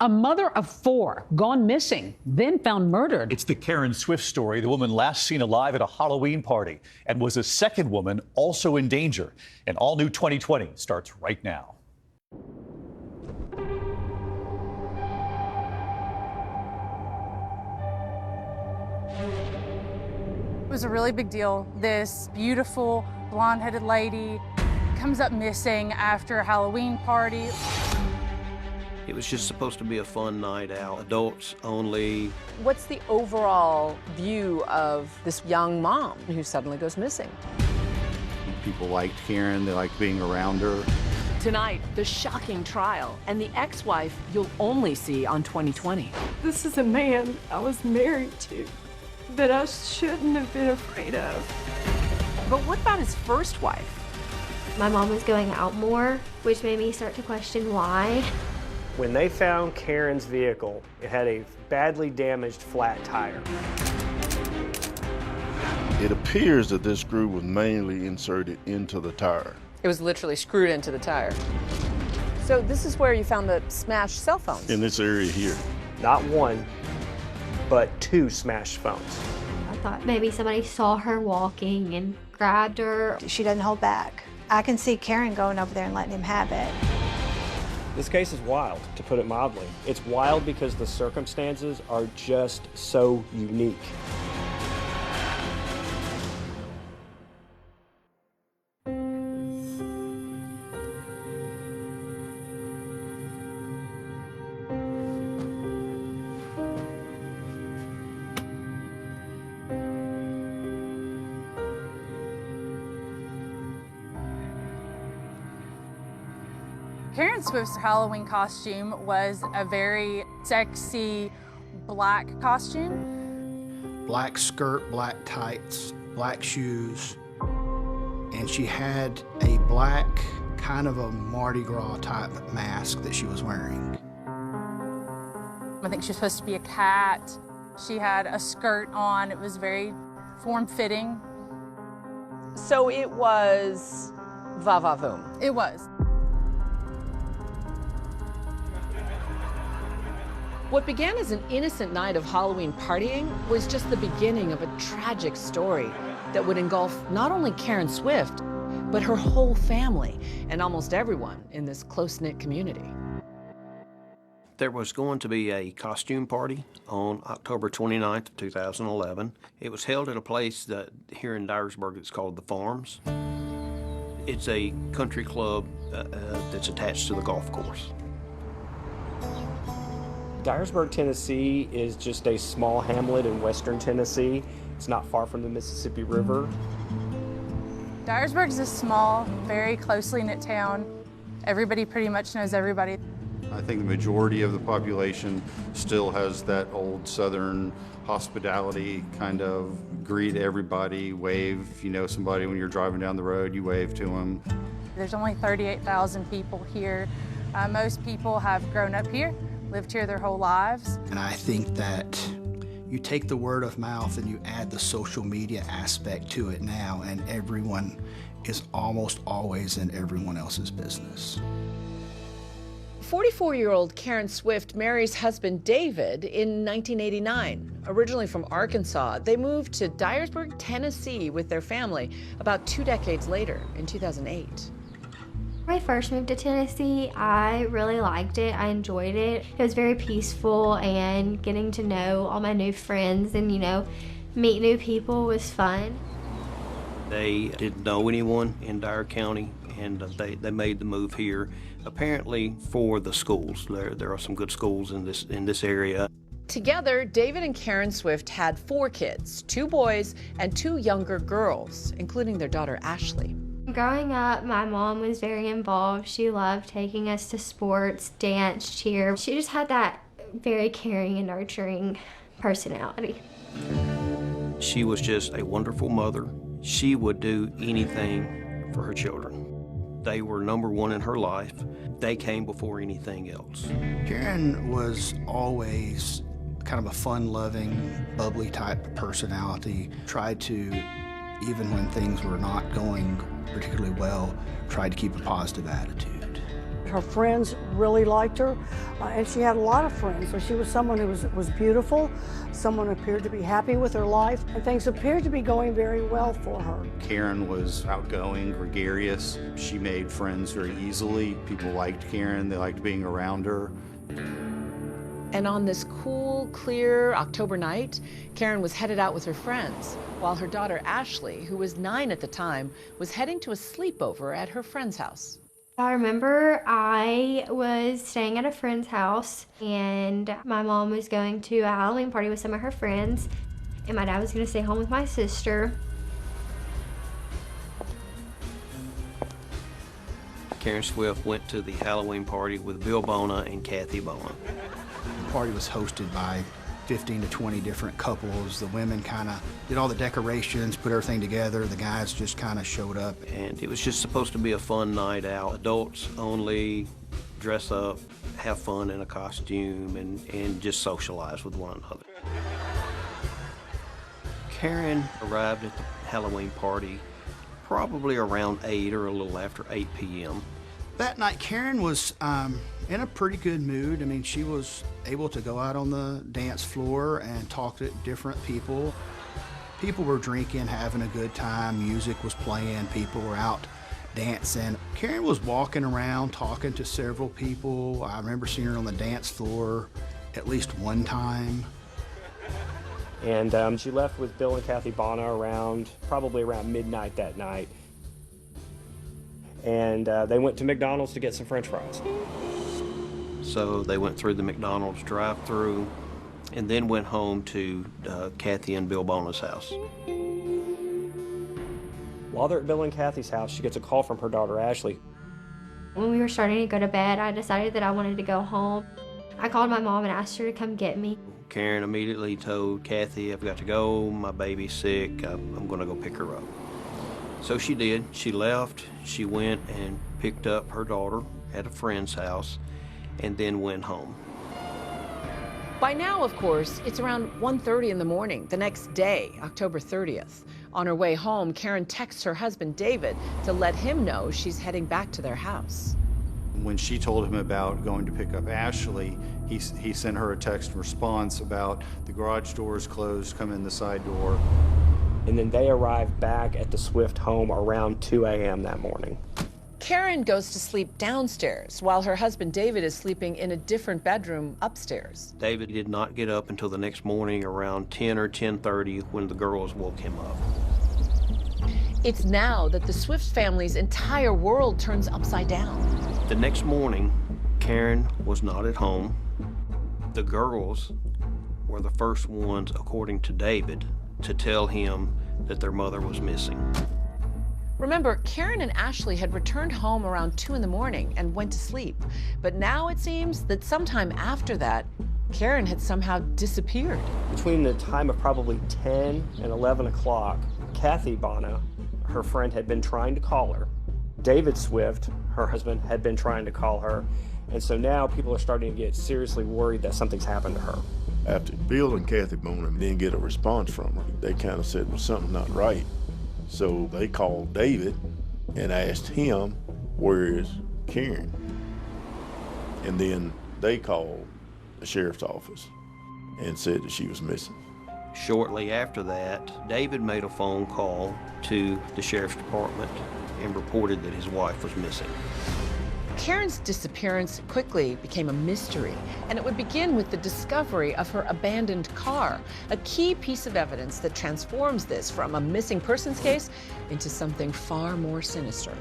A mother of 4 gone missing, then found murdered. It's the Karen Swift story, the woman last seen alive at a Halloween party, and was a second woman also in danger. An all-new 2020 starts right now. It was a really big deal. This beautiful blonde-headed lady comes up missing after a Halloween party. It was just supposed to be a fun night out, adults only. What's the overall view of this young mom who suddenly goes missing? People liked Karen, they liked being around her. Tonight, the shocking trial and the ex-wife you'll only see on 2020. This is a man I was married to that I shouldn't have been afraid of. But what about his first wife? My mom was going out more, which made me start to question why. When they found Karen's vehicle, it had a badly damaged flat tire. It appears that this screw was manually inserted into the tire. It was literally screwed into the tire. So this is where you found the smashed cell phones? In this area here. Not one, but 2 smashed phones. I thought maybe somebody saw her walking and grabbed her. She doesn't hold back. I can see Karen going over there and letting him have it. This case is wild, to put it mildly. It's wild because the circumstances are just so unique. Karen Swift's Halloween costume was a very sexy black costume. Black skirt, black tights, black shoes, and she had a black, kind of a Mardi Gras type mask that she was wearing. I think she was supposed to be a cat. She had a skirt on. It was very form-fitting. So it was va-va-voom. It was. What began as an innocent night of Halloween partying was just the beginning of a tragic story that would engulf not only Karen Swift, but her whole family and almost everyone in this close-knit community. There was going to be a costume party on October 29th of 2011. It was held at a place that here in Dyersburg it's called The Farms. It's a country club that's attached to the golf course. Dyersburg, Tennessee is just a small hamlet in western Tennessee. It's not far from the Mississippi River. Dyersburg is a small, very closely knit town. Everybody pretty much knows everybody. I think the majority of the population still has that old Southern hospitality, kind of greet everybody, wave. If you know somebody when you're driving down the road, you wave to them. There's only 38,000 people here. Most people have grown up here, lived here their whole lives. And I think that you take the word of mouth and you add the social media aspect to it now, and everyone is almost always in everyone else's business. 44-year-old Karen Swift marries husband David in 1989. Originally from Arkansas, they moved to Dyersburg, Tennessee with their family about 2 decades later in 2008. When I first moved to Tennessee, I really liked it. I enjoyed it. It was very peaceful, and getting to know all my new friends and, meet new people was fun. They didn't know anyone in Dyer County, and they made the move here, apparently for the schools. There are some good schools in this area. Together, David and Karen Swift had 4 kids, 2 boys and 2 younger girls, including their daughter Ashley. Growing up, my mom was very involved. She loved taking us to sports, dance, cheer. She just had that very caring and nurturing personality. She was just a wonderful mother. She would do anything for her children. They were number one in her life. They came before anything else. Karen was always kind of a fun-loving, bubbly type personality. Tried to, even when things were not going particularly well, tried to keep a positive attitude. Her friends really liked her, and she had a lot of friends. So she was someone who was beautiful, someone who appeared to be happy with her life, and things appeared to be going very well for her. Karen was outgoing, gregarious. She made friends very easily. People liked Karen. They liked being around her. And on this cool, clear October night, Karen was headed out with her friends, while her daughter Ashley, who was 9 at the time, was heading to a sleepover at her friend's house. I remember I was staying at a friend's house, and my mom was going to a Halloween party with some of her friends, and my dad was going to stay home with my sister. Karen Swift went to the Halloween party with Bill Bona and Kathy Bona. The party was hosted by 15 to 20 different couples. The women kind of did all the decorations, put everything together. The guys just kind of showed up. And it was just supposed to be a fun night out. Adults only, dress up, have fun in a costume, and just socialize with one another. Karen arrived at the Halloween party probably around 8 or a little after 8 p.m. That night, Karen was in a pretty good mood. I mean, she was able to go out on the dance floor and talk to different people. People were drinking, having a good time. Music was playing. People were out dancing. Karen was walking around, talking to several people. I remember seeing her on the dance floor at least one time. And she left with Bill and Kathy Bona probably around midnight that night. And they went to McDonald's to get some French fries. So they went through the McDonald's drive-through and then went home to Kathy and Bill Bona's house. While they're at Bill and Kathy's house, she gets a call from her daughter, Ashley. When we were starting to go to bed, I decided that I wanted to go home. I called my mom and asked her to come get me. Karen immediately told Kathy, I've got to go, my baby's sick, I'm gonna go pick her up. So she did. She left, she went and picked up her daughter at a friend's house and then went home. By now, of course, it's around 1:30 in the morning, the next day, October 30th. On her way home, Karen texts her husband, David, to let him know she's heading back to their house. When she told him about going to pick up Ashley, he sent her a text response about the garage door is closed, come in the side door. And then they arrived back at the Swift home around 2 a.m. that morning. Karen goes to sleep downstairs, while her husband David is sleeping in a different bedroom upstairs. David did not get up until the next morning around 10 or 10:30 when the girls woke him up. It's now that the Swift family's entire world turns upside down. The next morning, Karen was not at home. The girls were the first ones, according to David, to tell him that their mother was missing. Remember, Karen and Ashley had returned home around 2 in the morning and went to sleep. But now it seems that sometime after that, Karen had somehow disappeared. Between the time of probably 10 and 11 o'clock, Kathy Bona, her friend, had been trying to call her. David Swift, her husband, had been trying to call her. And so now people are starting to get seriously worried that something's happened to her. After Bill and Kathy Bona didn't get a response from her, they kind of said, well, something's not right. So they called David and asked him, where is Karen? And then they called the sheriff's office and said that she was missing. Shortly after that, David made a phone call to the sheriff's department and reported that his wife was missing. Karen's disappearance quickly became a mystery, and it would begin with the discovery of her abandoned car, a key piece of evidence that transforms this from a missing persons case into something far more sinister.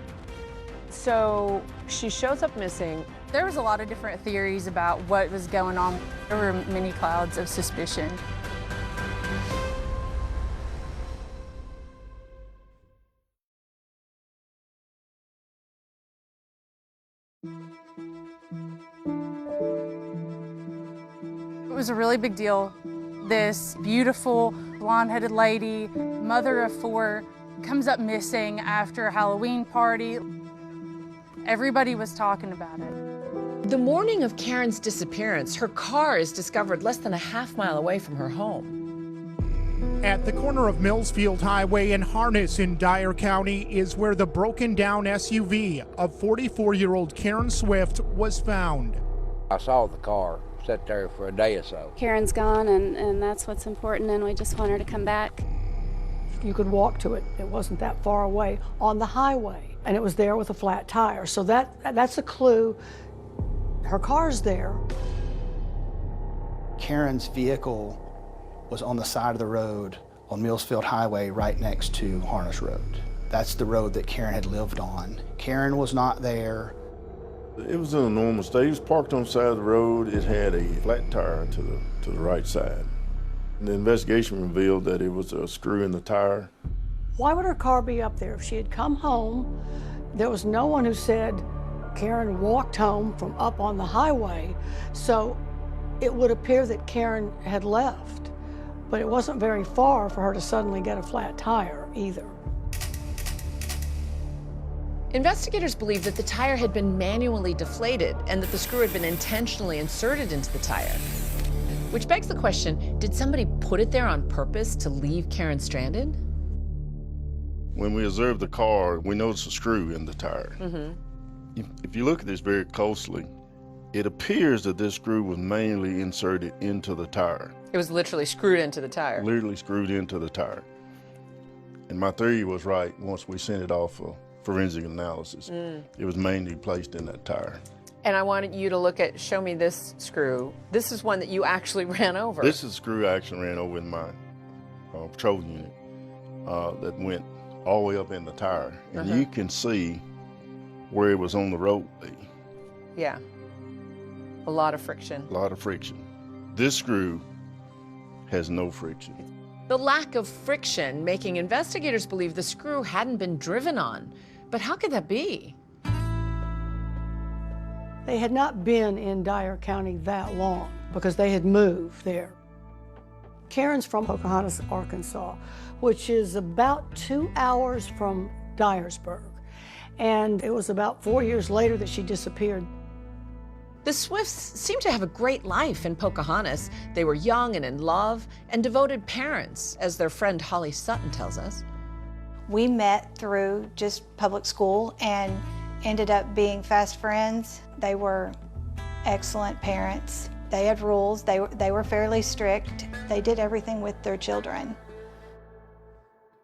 So she shows up missing. There was a lot of different theories about what was going on. There were many clouds of suspicion. It was a really big deal. This beautiful, blonde-headed lady, mother of 4, comes up missing after a Halloween party. Everybody was talking about it. The morning of Karen's disappearance, her car is discovered less than a half-mile away from her home. At the corner of Millsfield Highway and Harness in Dyer County is where the broken down SUV of 44-year-old Karen Swift was found. I saw the car sit there for a day or so. Karen's gone, and that's what's important, and we just want her to come back. You could walk to it. It wasn't that far away on the highway, and it was there with a flat tire. So that's a clue. Her car's there. Karen's vehicle was on the side of the road on Millsfield Highway right next to Harness Road. That's the road that Karen had lived on. Karen was not there. It was in a normal state. It was parked on the side of the road. It had a flat tire to the right side. And the investigation revealed that it was a screw in the tire. Why would her car be up there? If she had come home, there was no one who said Karen walked home from up on the highway, so it would appear that Karen had left. But it wasn't very far for her to suddenly get a flat tire either. Investigators believe that the tire had been manually deflated and that the screw had been intentionally inserted into the tire. Which begs the question, did somebody put it there on purpose to leave Karen stranded? When we observed the car, we noticed a screw in the tire. If you look at this very closely, it appears that this screw was manually inserted into the tire. It was literally screwed into the tire. Literally screwed into the tire. And my theory was right once we sent it off for forensic analysis. It was manually placed in that tire. And I wanted you to show me this screw. This is one that you actually ran over. This is the screw I actually ran over in my patrol unit that went all the way up in the tire. And you can see where it was on the road. Yeah. A lot of friction. A lot of friction. This screw has no friction. The lack of friction making investigators believe the screw hadn't been driven on. But how could that be? They had not been in Dyer County that long because they had moved there. Karen's from Pocahontas, Arkansas, which is about 2 hours from Dyersburg. And it was about 4 years later that she disappeared. The Swifts seemed to have a great life in Pocahontas. They were young and in love and devoted parents, as their friend Holly Sutton tells us. We met through just public school and ended up being fast friends. They were excellent parents. They had rules. They were fairly strict. They did everything with their children.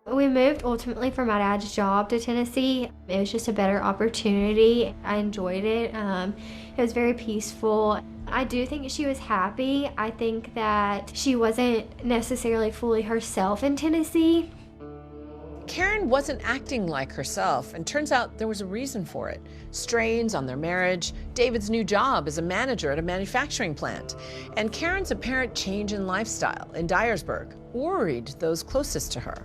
We moved ultimately for my dad's job to Tennessee. It was just a better opportunity. I enjoyed it. It was very peaceful. I do think she was happy. I think that she wasn't necessarily fully herself in Tennessee. Karen wasn't acting like herself, and turns out there was a reason for it. Strains on their marriage, David's new job as a manager at a manufacturing plant, and Karen's apparent change in lifestyle in Dyersburg worried those closest to her.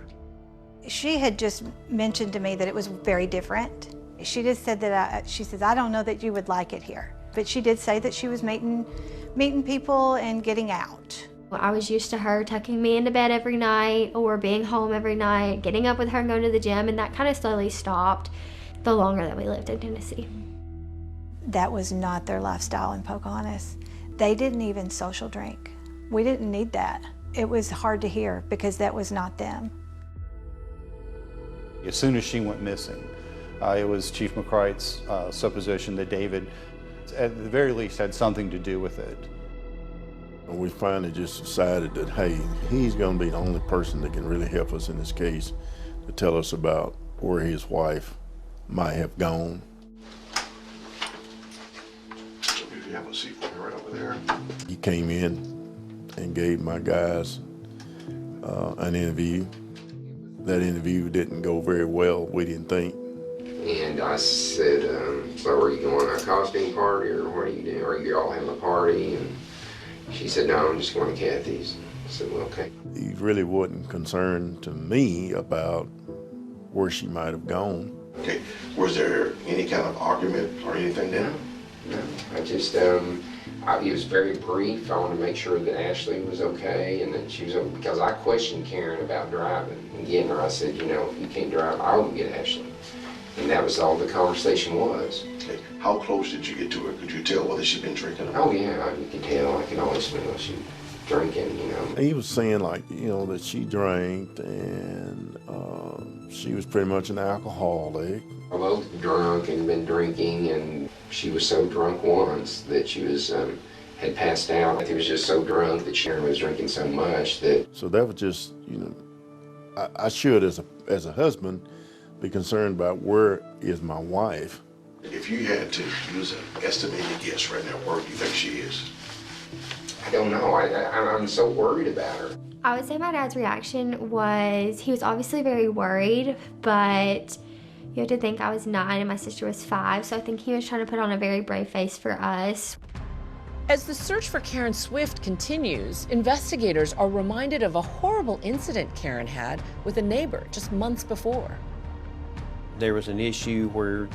She had just mentioned to me that it was very different. She just said that, she says, I don't know that you would like it here. But she did say that she was meeting people and getting out. I was used to her tucking me into bed every night or being home every night, getting up with her and going to the gym, and that kind of slowly stopped the longer that we lived in Tennessee. That was not their lifestyle in Pocahontas. They didn't even social drink. We didn't need that. It was hard to hear because that was not them. As soon as she went missing, it was Chief McCright's supposition that David, at the very least, had something to do with it. And we finally just decided that, hey, he's going to be the only person that can really help us in this case to tell us about where his wife might have gone. If you have a seat for me right over there. He came in and gave my guys an interview. That interview didn't go very well, we didn't think. And I said, so are you going to a costume party, or what are you doing? Are you all having a party? And she said, no, I'm just going to Kathy's. I said, well, okay. He really wasn't concerned to me about where she might have gone. Okay, was there any kind of argument or anything there? No, I just, it was very brief. I wanted to make sure that Ashley was okay and that she was okay, because I questioned Karen about driving and getting her. I said, you know, if you can't drive, I will get Ashley. And that was all the conversation was. Okay. How close did you get to her? Could you tell whether she'd been drinking or not? Oh yeah, you could tell. I could always smell she drinking, you know. He was saying, like, you know, that she drank and she was pretty much an alcoholic. Both drunk and been drinking, and she was so drunk once that she was had passed out. He was just so drunk that Sharon was drinking so much that. So that was just, you know, I should, as a husband, be concerned about where is my wife. If you had to use an estimated guess right now, where do you think she is? I don't know. I'm so worried about her. I would say my dad's reaction was, he was obviously very worried, but you have to think I was 9 and my sister was 5, so I think he was trying to put on a very brave face for us. As the search for Karen Swift continues, investigators are reminded of a horrible incident Karen had with a neighbor just months before. There was an issue where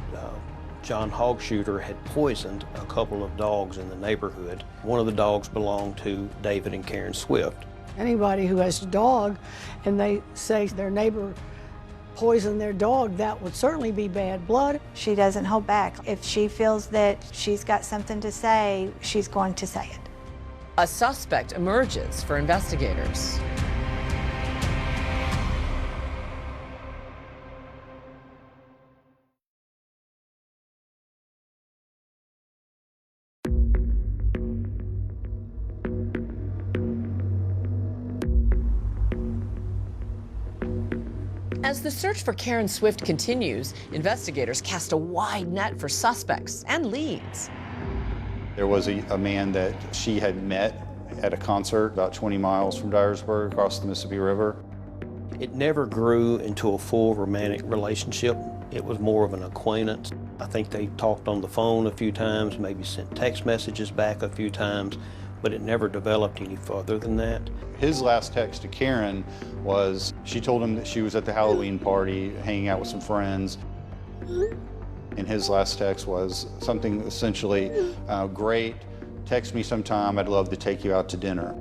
John Hogshooter had poisoned a couple of dogs in the neighborhood. One of the dogs belonged to David and Karen Swift. Anybody who has a dog and they say their neighbor poisoned their dog, that would certainly be bad blood. She doesn't hold back. If she feels that she's got something to say, she's going to say it. A suspect emerges for investigators. As the search for Karen Swift continues, investigators cast a wide net for suspects and leads. There was a man that she had met at a concert about 20 miles from Dyersburg across the Mississippi River. It never grew into a full romantic relationship. It was more of an acquaintance. I think they talked on the phone a few times, maybe sent text messages back a few times, but it never developed any further than that. His last text to Karen was, she told him that she was at the Halloween party, hanging out with some friends. And his last text was something essentially, great, text me sometime, I'd love to take you out to dinner.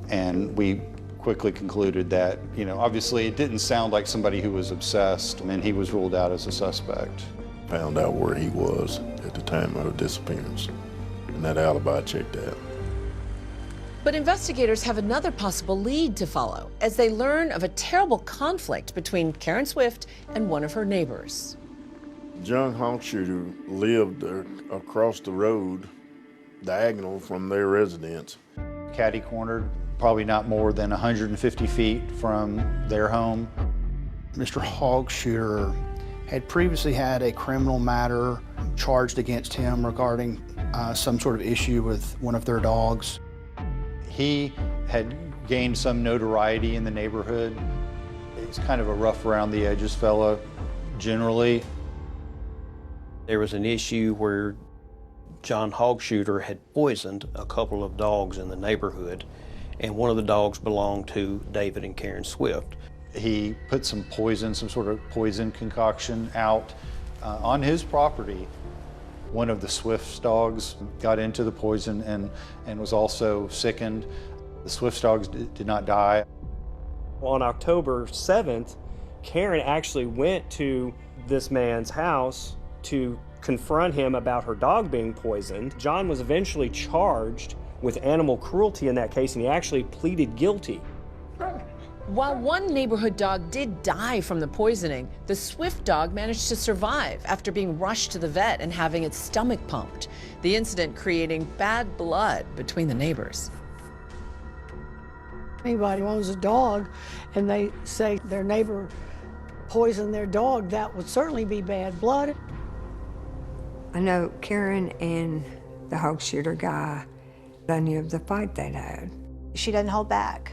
And we quickly concluded that, you know, obviously it didn't sound like somebody who was obsessed, and he was ruled out as a suspect. Found out where he was at the time of her disappearance, and that alibi checked out. But investigators have another possible lead to follow as they learn of a terrible conflict between Karen Swift and one of her neighbors. John Hogshooter lived across the road, diagonal from their residence. Catty-cornered, probably not more than 150 feet from their home. Mr. Hogshooter had previously had a criminal matter charged against him regarding some sort of issue with one of their dogs. He had gained some notoriety in the neighborhood. He's kind of a rough around the edges fella, generally. There was an issue where John Hogshooter had poisoned a couple of dogs in the neighborhood, and one of the dogs belonged to David and Karen Swift. He put some poison, some sort of poison concoction out on his property. One of the Swift's dogs got into the poison and was also sickened. The Swift's dogs did not die. On October 7th, Karen actually went to this man's house to confront him about her dog being poisoned. John was eventually charged with animal cruelty in that case, and he actually pleaded guilty. While one neighborhood dog did die from the poisoning, the Swift dog managed to survive after being rushed to the vet and having its stomach pumped, the incident creating bad blood between the neighbors. Anybody who owns a dog and they say their neighbor poisoned their dog, that would certainly be bad blood. I know Karen and the Hogshooter guy, I knew of the fight they'd had. She doesn't hold back.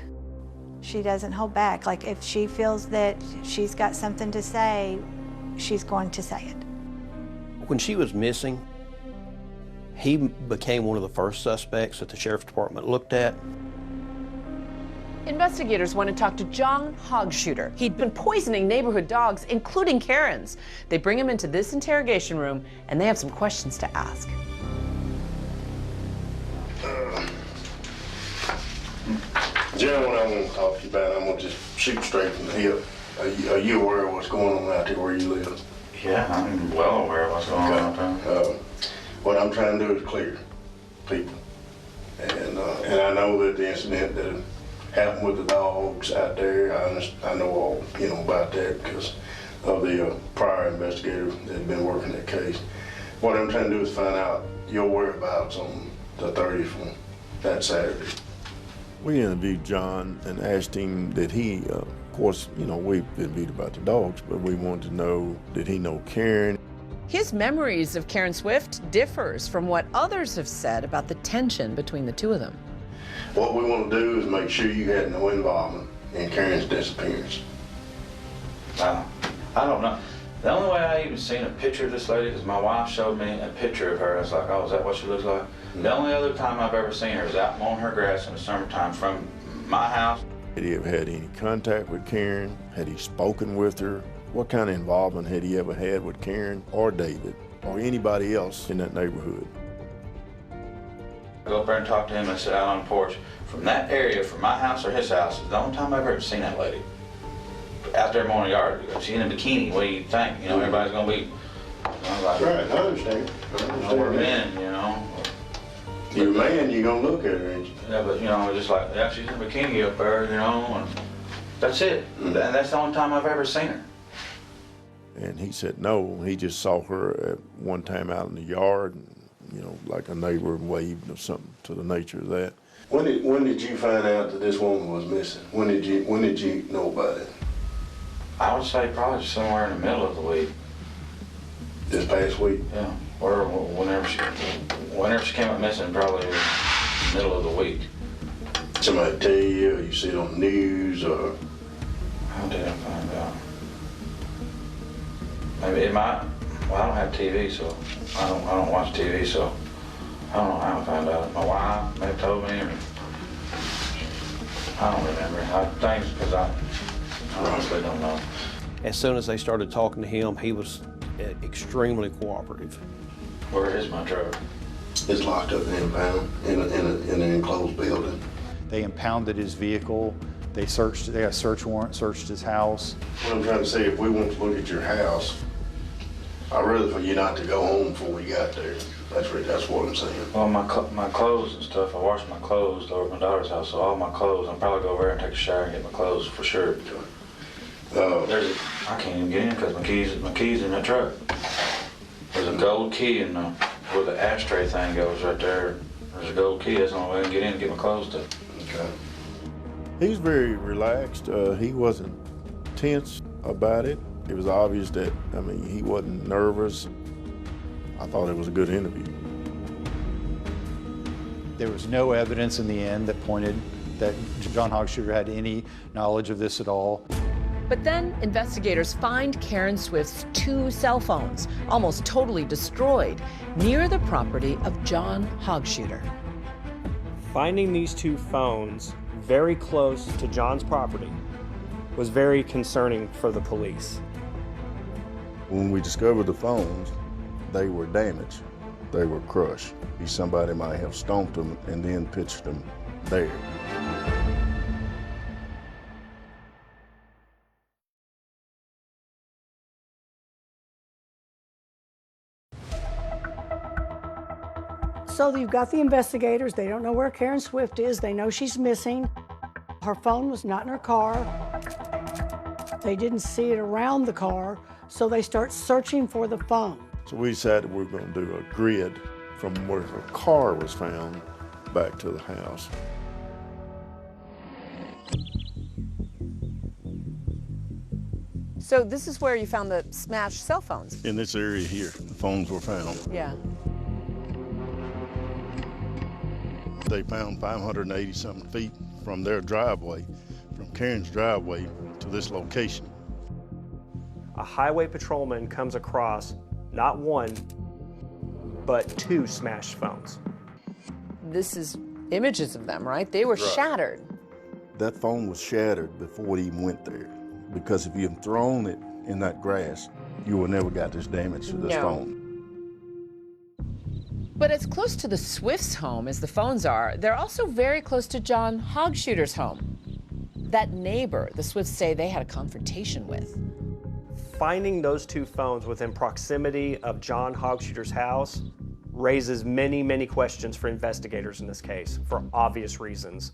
She doesn't hold back. Like, if she feels that she's got something to say, she's going to say it. When she was missing, he became one of the first suspects that the sheriff's department looked at. Investigators want to talk to John Hogshooter. He'd been poisoning neighborhood dogs, including Karen's. They bring him into this interrogation room, and they have some questions to ask. General, what I want to talk to you about, I'm going to just shoot straight from the hip. Are you aware of what's going on out there where you live? Yeah, I'm well aware of what's going on out there. What I'm trying to do is clear people. And And I know that the incident that happened with the dogs out there, I know all, about that because of the prior investigator that had been working that case. What I'm trying to do is find out your whereabouts on the 30th from that Saturday. We interviewed John and asked him that he, of course, we've interviewed about the dogs, but we wanted to know, did he know Karen? His memories of Karen Swift differs from what others have said about the tension between the two of them. What we want to do is make sure you had no involvement in Karen's disappearance. I don't know. The only way I even seen a picture of this lady is my wife showed me a picture of her. I was like, oh, is that what she looks like? The only other time I've ever seen her is out mowing her grass in the summertime from my house. Had he ever had any contact with Karen? Had he spoken with her? What kind of involvement had he ever had with Karen or David or anybody else in that neighborhood? I go up there and talk to him and sit out on the porch. From that area, from my house or his house, is the only time I've ever seen that lady. Out there mowing the yard. She's in a bikini, what do you think? Everybody's gonna be, like, right, I understand. We're men, You're a man, you're gonna look at her, ain't you? Yeah, but just like, yeah, she's in a bikini up there, and that's it. And that's the only time I've ever seen her. And he said no, he just saw her at one time out in the yard, and, like a neighbor waved or something to the nature of that. When did you find out that this woman was missing? When did you know about it? I would say probably somewhere in the middle of the week. This past week? Yeah, or whenever she came up missing, probably in the middle of the week. Somebody tell you, or you see it on the news, or? How did I find out? Maybe it might. Well, I don't have TV, so I don't watch TV, so I don't know how I found out. My wife may have told me, or I don't remember. I think because I honestly don't know. As soon as they started talking to him, he was extremely cooperative. Where is my truck? It's locked up and impounded in an enclosed building. They impounded his vehicle. They got a search warrant, searched his house. What I'm trying to say, if we want to look at your house, I'd rather for you not to go home before we got there. That's what I'm saying. Well, my clothes and stuff, I washed my clothes over at my daughter's house, so all my clothes, I'll probably go over there and take a shower and get my clothes for sure. I can't even get in because my keys in the truck. There's a gold key in where the ashtray thing goes right there. There's a gold key, that's the only way I can get in and get my clothes to. Okay. He's very relaxed. He wasn't tense about it. It was obvious that, he wasn't nervous. I thought it was a good interview. There was no evidence in the end that pointed that John Hogshuter had any knowledge of this at all. But then investigators find Karen Swift's 2 cell phones, almost totally destroyed, near the property of John Hogshuter. Finding these 2 phones very close to John's property was very concerning for the police. When we discovered the phones, they were damaged. They were crushed. Somebody might have stomped them and then pitched them there. So you've got the investigators. They don't know where Karen Swift is. They know she's missing. Her phone was not in her car. They didn't see it around the car, so they start searching for the phone. So we decided we were going to do a grid from where her car was found back to the house. So this is where you found the smashed cell phones? In this area here, the phones were found. Yeah. They found 580-something feet from their driveway, from Karen's driveway to this location. A highway patrolman comes across not 1, but 2 smashed phones. This is images of them, right? They were shattered. That phone was shattered before it even went there, because if you had thrown it in that grass, you would never got this damage to this phone. But as close to the Swifts' home as the phones are, they're also very close to John Hogshuter's home. That neighbor, the Swifts say they had a confrontation with. Finding those 2 phones within proximity of John Hogshuter's house raises many, many questions for investigators in this case, for obvious reasons.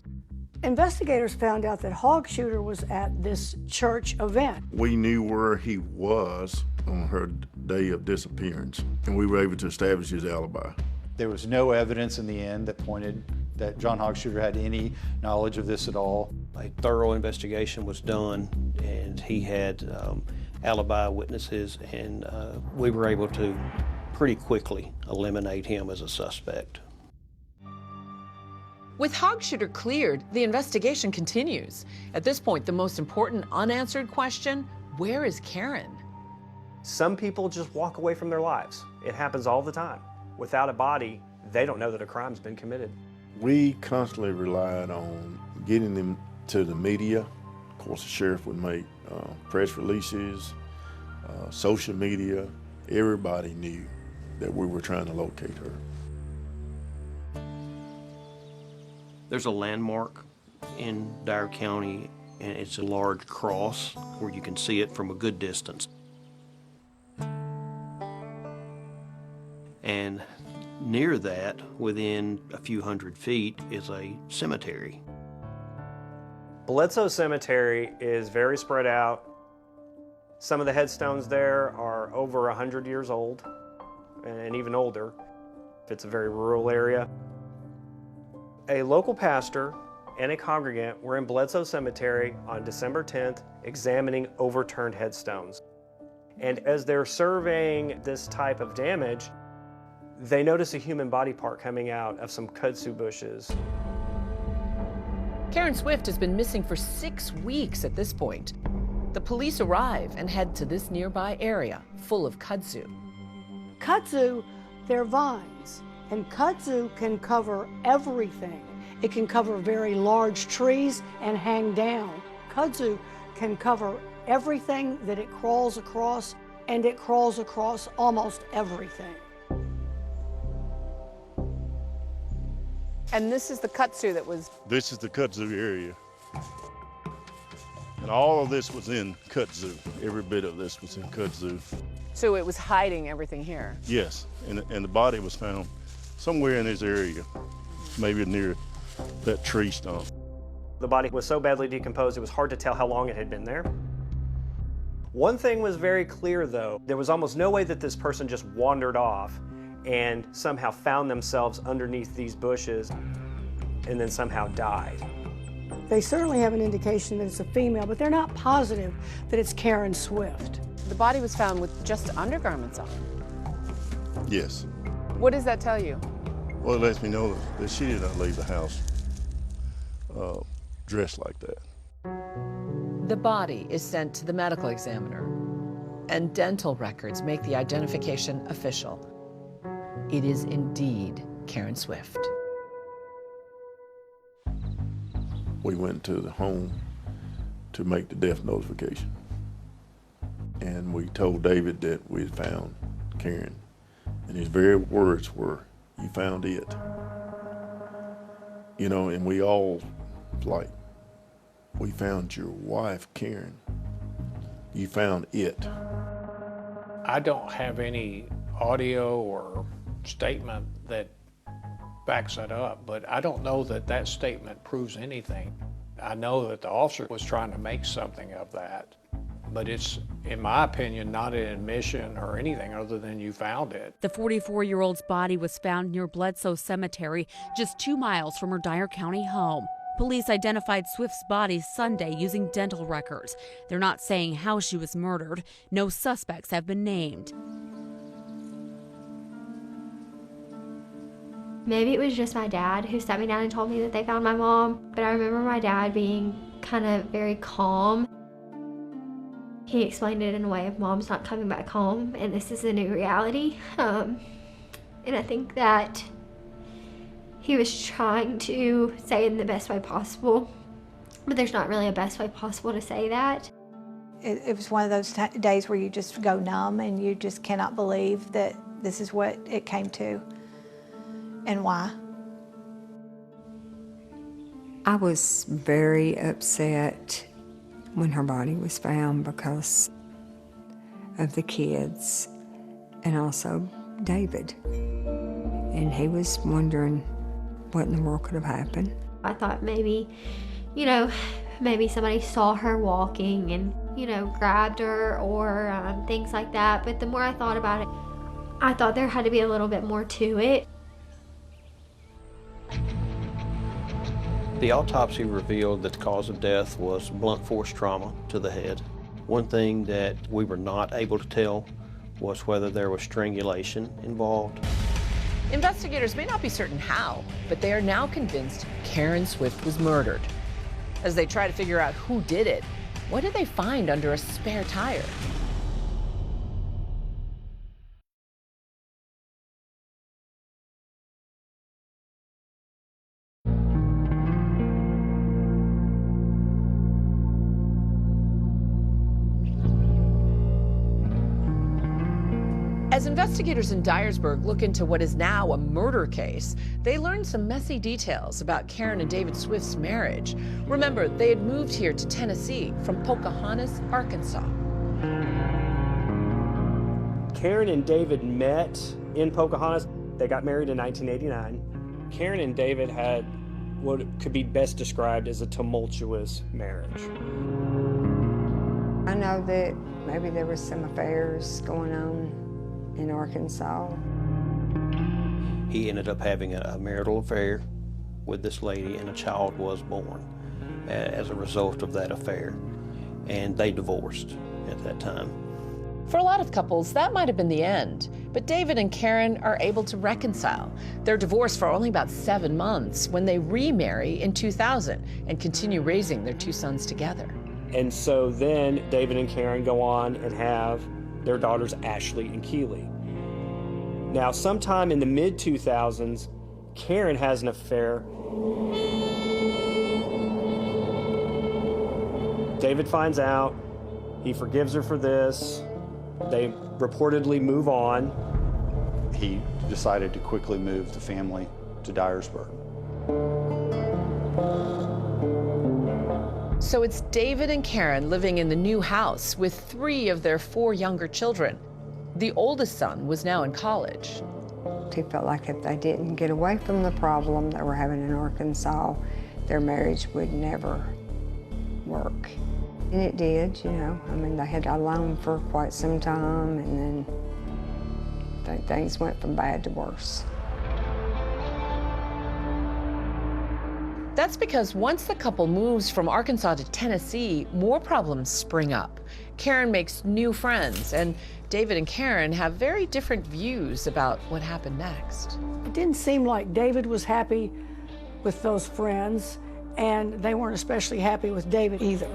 Investigators found out that Hog Shooter was at this church event. We knew where he was on her day of disappearance, and we were able to establish his alibi. There was no evidence in the end that pointed that John Hogshuter had any knowledge of this at all. A thorough investigation was done, and he had alibi witnesses, and we were able to pretty quickly eliminate him as a suspect. With Hogshuter cleared, the investigation continues. At this point, the most important unanswered question, where is Karen? Some people just walk away from their lives. It happens all the time. Without a body, they don't know that a crime's been committed. We constantly relied on getting them to the media. Of course, the sheriff would make press releases, social media. Everybody knew that we were trying to locate her. There's a landmark in Dyer County, and it's a large cross where you can see it from a good distance. And near that, within a few hundred feet, is a cemetery. Bledsoe Cemetery is very spread out. Some of the headstones there are over 100 years old and even older. It's a very rural area. A local pastor and a congregant were in Bledsoe Cemetery on December 10th examining overturned headstones. And as they're surveying this type of damage, they notice a human body part coming out of some kudzu bushes. Karen Swift has been missing for 6 weeks at this point. The police arrive and head to this nearby area full of kudzu. Kudzu, they're vines, and kudzu can cover everything. It can cover very large trees and hang down. Kudzu can cover everything that it crawls across, and it crawls across almost everything. And this is the kudzu that was... This is the kudzu area. And all of this was in kudzu. Every bit of this was in kudzu. So it was hiding everything here? Yes, and the body was found somewhere in this area, maybe near that tree stump. The body was so badly decomposed, it was hard to tell how long it had been there. One thing was very clear, though. There was almost no way that this person just wandered off and somehow found themselves underneath these bushes and then somehow died. They certainly have an indication that it's a female, but they're not positive that it's Karen Swift. The body was found with just undergarments on. Yes. What does that tell you? Well, it lets me know that she did not leave the house dressed like that. The body is sent to the medical examiner, and dental records make the identification official. It is indeed Karen Swift. We went to the home to make the death notification. And we told David that we had found Karen. And his very words were, "You found it." You know, and we all like, "We found your wife, Karen. You found it." I don't have any audio or statement that backs that up, but I don't know that that statement proves anything. I know that the officer was trying to make something of that, but it's, in my opinion, not an admission or anything other than you found it. The 44-year-old's body was found near Bledsoe Cemetery, just 2 miles from her Dyer County home. Police identified Swift's body Sunday using dental records. They're not saying how she was murdered. No suspects have been named. Maybe it was just my dad who sat me down and told me that they found my mom, but I remember my dad being kind of very calm. He explained it in a way of mom's not coming back home and this is a new reality. And I think that he was trying to say it in the best way possible, but there's not really a best way possible to say that. It was one of those days where you just go numb and you just cannot believe that this is what it came to. And why? I was very upset when her body was found because of the kids and also David. And he was wondering what in the world could have happened. I thought maybe, maybe somebody saw her walking and, grabbed her or things like that. But the more I thought about it, I thought there had to be a little bit more to it. The autopsy revealed that the cause of death was blunt force trauma to the head. One thing that we were not able to tell was whether there was strangulation involved. Investigators may not be certain how, but they are now convinced Karen Swift was murdered. As they try to figure out who did it, what did they find under a spare tire? As investigators in Dyersburg look into what is now a murder case, they learn some messy details about Karen and David Swift's marriage. Remember, they had moved here to Tennessee from Pocahontas, Arkansas. Karen and David met in Pocahontas. They got married in 1989. Karen and David had what could be best described as a tumultuous marriage. I know that maybe there was some affairs going on in Arkansas. He ended up having a marital affair with this lady, and a child was born as a result of that affair. And they divorced at that time. For a lot of couples, that might have been the end. But David and Karen are able to reconcile. They're divorced for only about 7 months when they remarry in 2000 and continue raising their 2 sons together. And so then David and Karen go on and have their daughters Ashley and Keely. Now, sometime in the mid-2000s, Karen has an affair. David finds out. He forgives her for this. They reportedly move on. He decided to quickly move the family to Dyersburg. So it's David and Karen living in the new house with 3 of their 4 younger children. The oldest son was now in college. He felt like if they didn't get away from the problem they were having in Arkansas, their marriage would never work. And it did, I mean, they had got along for quite some time, and then things went from bad to worse. That's because once the couple moves from Arkansas to Tennessee, more problems spring up. Karen makes new friends, and David and Karen have very different views about what happened next. It didn't seem like David was happy with those friends, and they weren't especially happy with David either.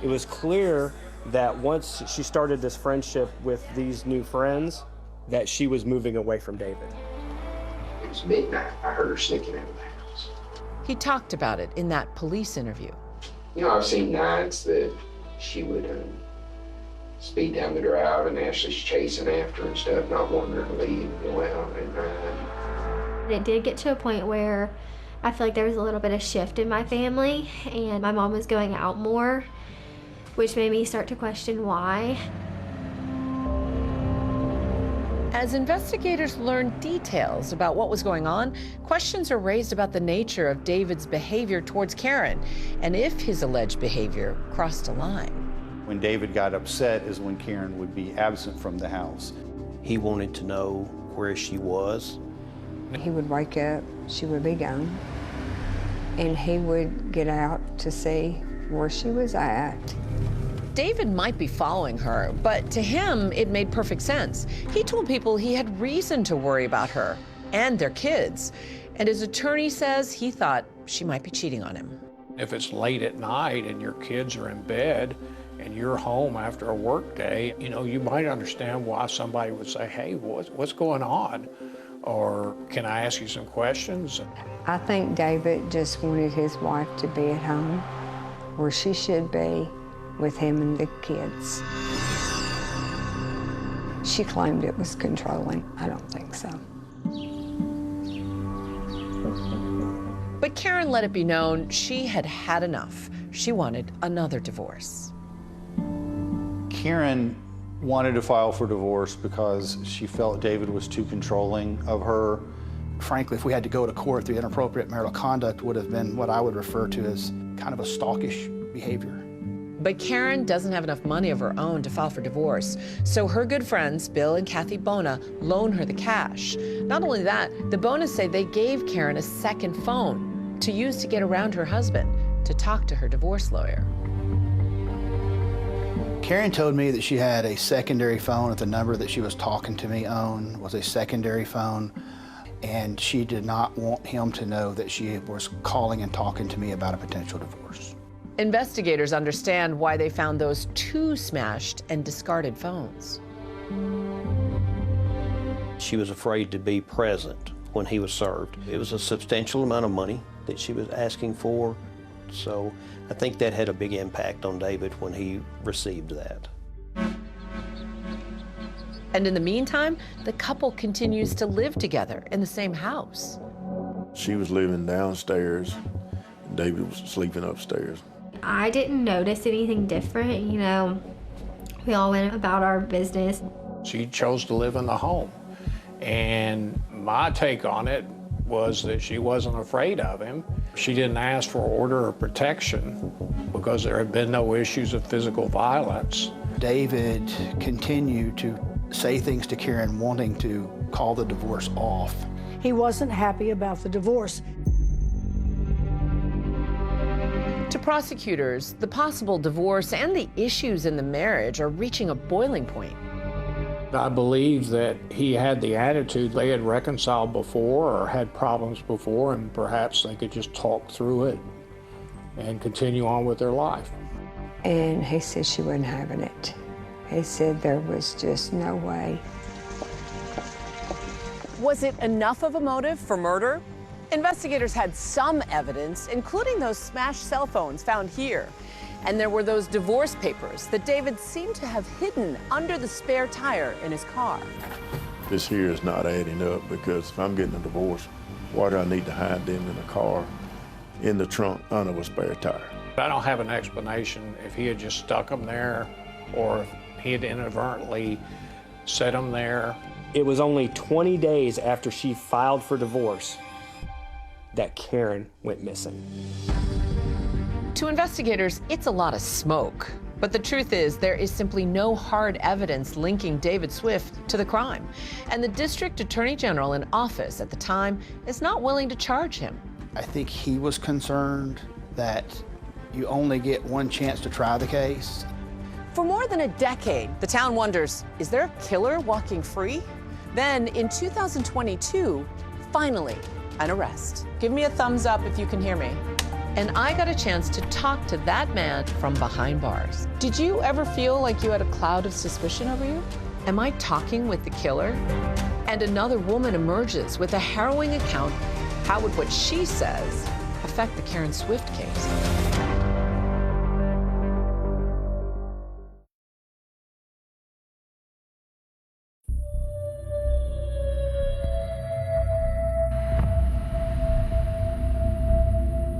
It was clear that once she started this friendship with these new friends, that she was moving away from David. It was midnight. I heard her sneaking out of the house. He talked about it in that police interview. I've seen nights that she would speed down the drive and Ashley's chasing after her and stuff, not wanting her to leave and go out at night. It did get to a point where I feel like there was a little bit of shift in my family, and my mom was going out more, which made me start to question why. As investigators learn details about what was going on, questions are raised about the nature of David's behavior towards Karen and if his alleged behavior crossed a line. When David got upset is when Karen would be absent from the house. He wanted to know where she was. He would wake up, she would be gone, and he would get out to see where she was at. David might be following her, but to him, it made perfect sense. He told people he had reason to worry about her and their kids. And his attorney says he thought she might be cheating on him. If it's late at night and your kids are in bed and you're home after a work day, you might understand why somebody would say, hey, what's going on? Or can I ask you some questions? I think David just wanted his wife to be at home where she should be with him and the kids. She claimed it was controlling. I don't think so. But Karen let it be known she had had enough. She wanted another divorce. Karen wanted to file for divorce because she felt David was too controlling of her Frankly, if we had to go to court, the inappropriate marital conduct would have been what I would refer to as kind of a stalkish behavior. But Karen doesn't have enough money of her own to file for divorce, so her good friends, Bill and Kathy Bona, loan her the cash. Not only that, the Bonas say they gave Karen a second phone to use to get around her husband, to talk to her divorce lawyer. Karen told me that she had a secondary phone, that the number that she was talking to me on was a secondary phone, and she did not want him to know that she was calling and talking to me about a potential divorce. Investigators understand why they found those two smashed and discarded phones. She was afraid to be present when he was served. It was a substantial amount of money that she was asking for, so I think that had a big impact on David when he received that. And in the meantime, the couple continues to live together in the same house. She was living downstairs, and David was sleeping upstairs. I didn't notice anything different, you know. We all went about our business. She chose to live in the home. And my take on it was that she wasn't afraid of him. She didn't ask for order of protection because there had been no issues of physical violence. David continued to say things to Karen, wanting to call the divorce off. He wasn't happy about the divorce. To prosecutors, the possible divorce and the issues in the marriage are reaching a boiling point. I believe that he had the attitude they had reconciled before or had problems before, and perhaps they could just talk through it and continue on with their life. And he said she wasn't having it. He said there was just no way. Was it enough of a motive for murder? Investigators had some evidence, including those smashed cell phones found here. And there were those divorce papers that David seemed to have hidden under the spare tire in his car. This here is not adding up, because if I'm getting a divorce, why do I need to hide them in a car, in the trunk, under a spare tire? I don't have an explanation if he had just stuck them there or if he had inadvertently set them there. It was only 20 days after she filed for divorce that Karen went missing. To investigators, it's a lot of smoke. But the truth is, there is simply no hard evidence linking David Swift to the crime. And the district attorney general in office at the time is not willing to charge him. I think he was concerned that you only get one chance to try the case. For more than a decade, the town wonders, is there a killer walking free? Then in 2022, finally, an arrest. Give me a thumbs up if you can hear me. And I got a chance to talk to that man from behind bars. Did you ever feel like you had a cloud of suspicion over you? Am I talking with the killer? And another woman emerges with a harrowing account. How would what she says affect the Karen Swift case?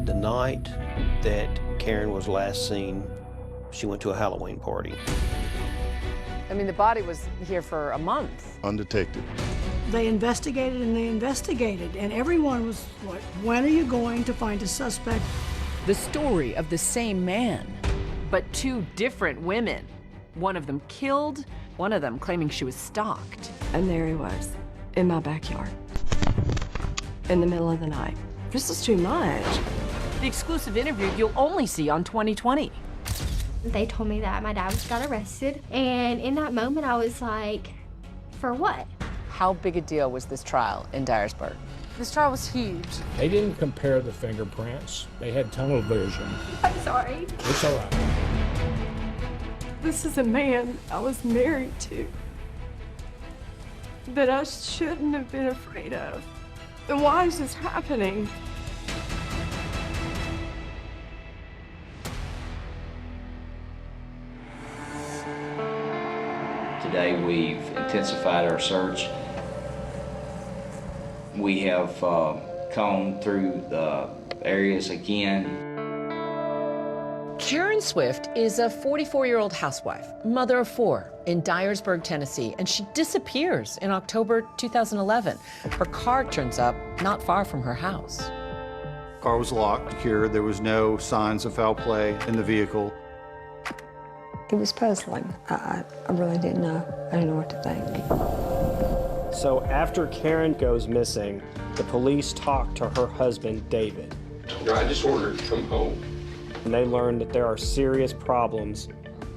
The night that Karen was last seen, she went to a Halloween party. I mean, the body was here for a month. Undetected. They investigated and they investigated, and everyone was like, when are you going to find a suspect? The story of the same man, but two different women. One of them killed, one of them claiming she was stalked. And there he was, in my backyard, in the middle of the night. This is too much. The exclusive interview you'll only see on 2020. They told me that my dad got arrested, and in that moment I was like, for what? How big a deal was this trial in Dyersburg? This trial was huge. They didn't compare the fingerprints. They had tunnel vision. I'm sorry. It's all right. This is a man I was married to that I shouldn't have been afraid of. And why is this happening? Today we've intensified our search. We have combed through the areas again. Karen Swift is a 44-year-old housewife, mother of 4 in Dyersburg, Tennessee, and she disappears in October 2011. Her car turns up not far from her house. Car was locked, secured. There was no signs of foul play in the vehicle. It was puzzling. I really didn't know. I didn't know what to think. So after Karen goes missing, the police talk to her husband, David. I just ordered to come home. And they learn that there are serious problems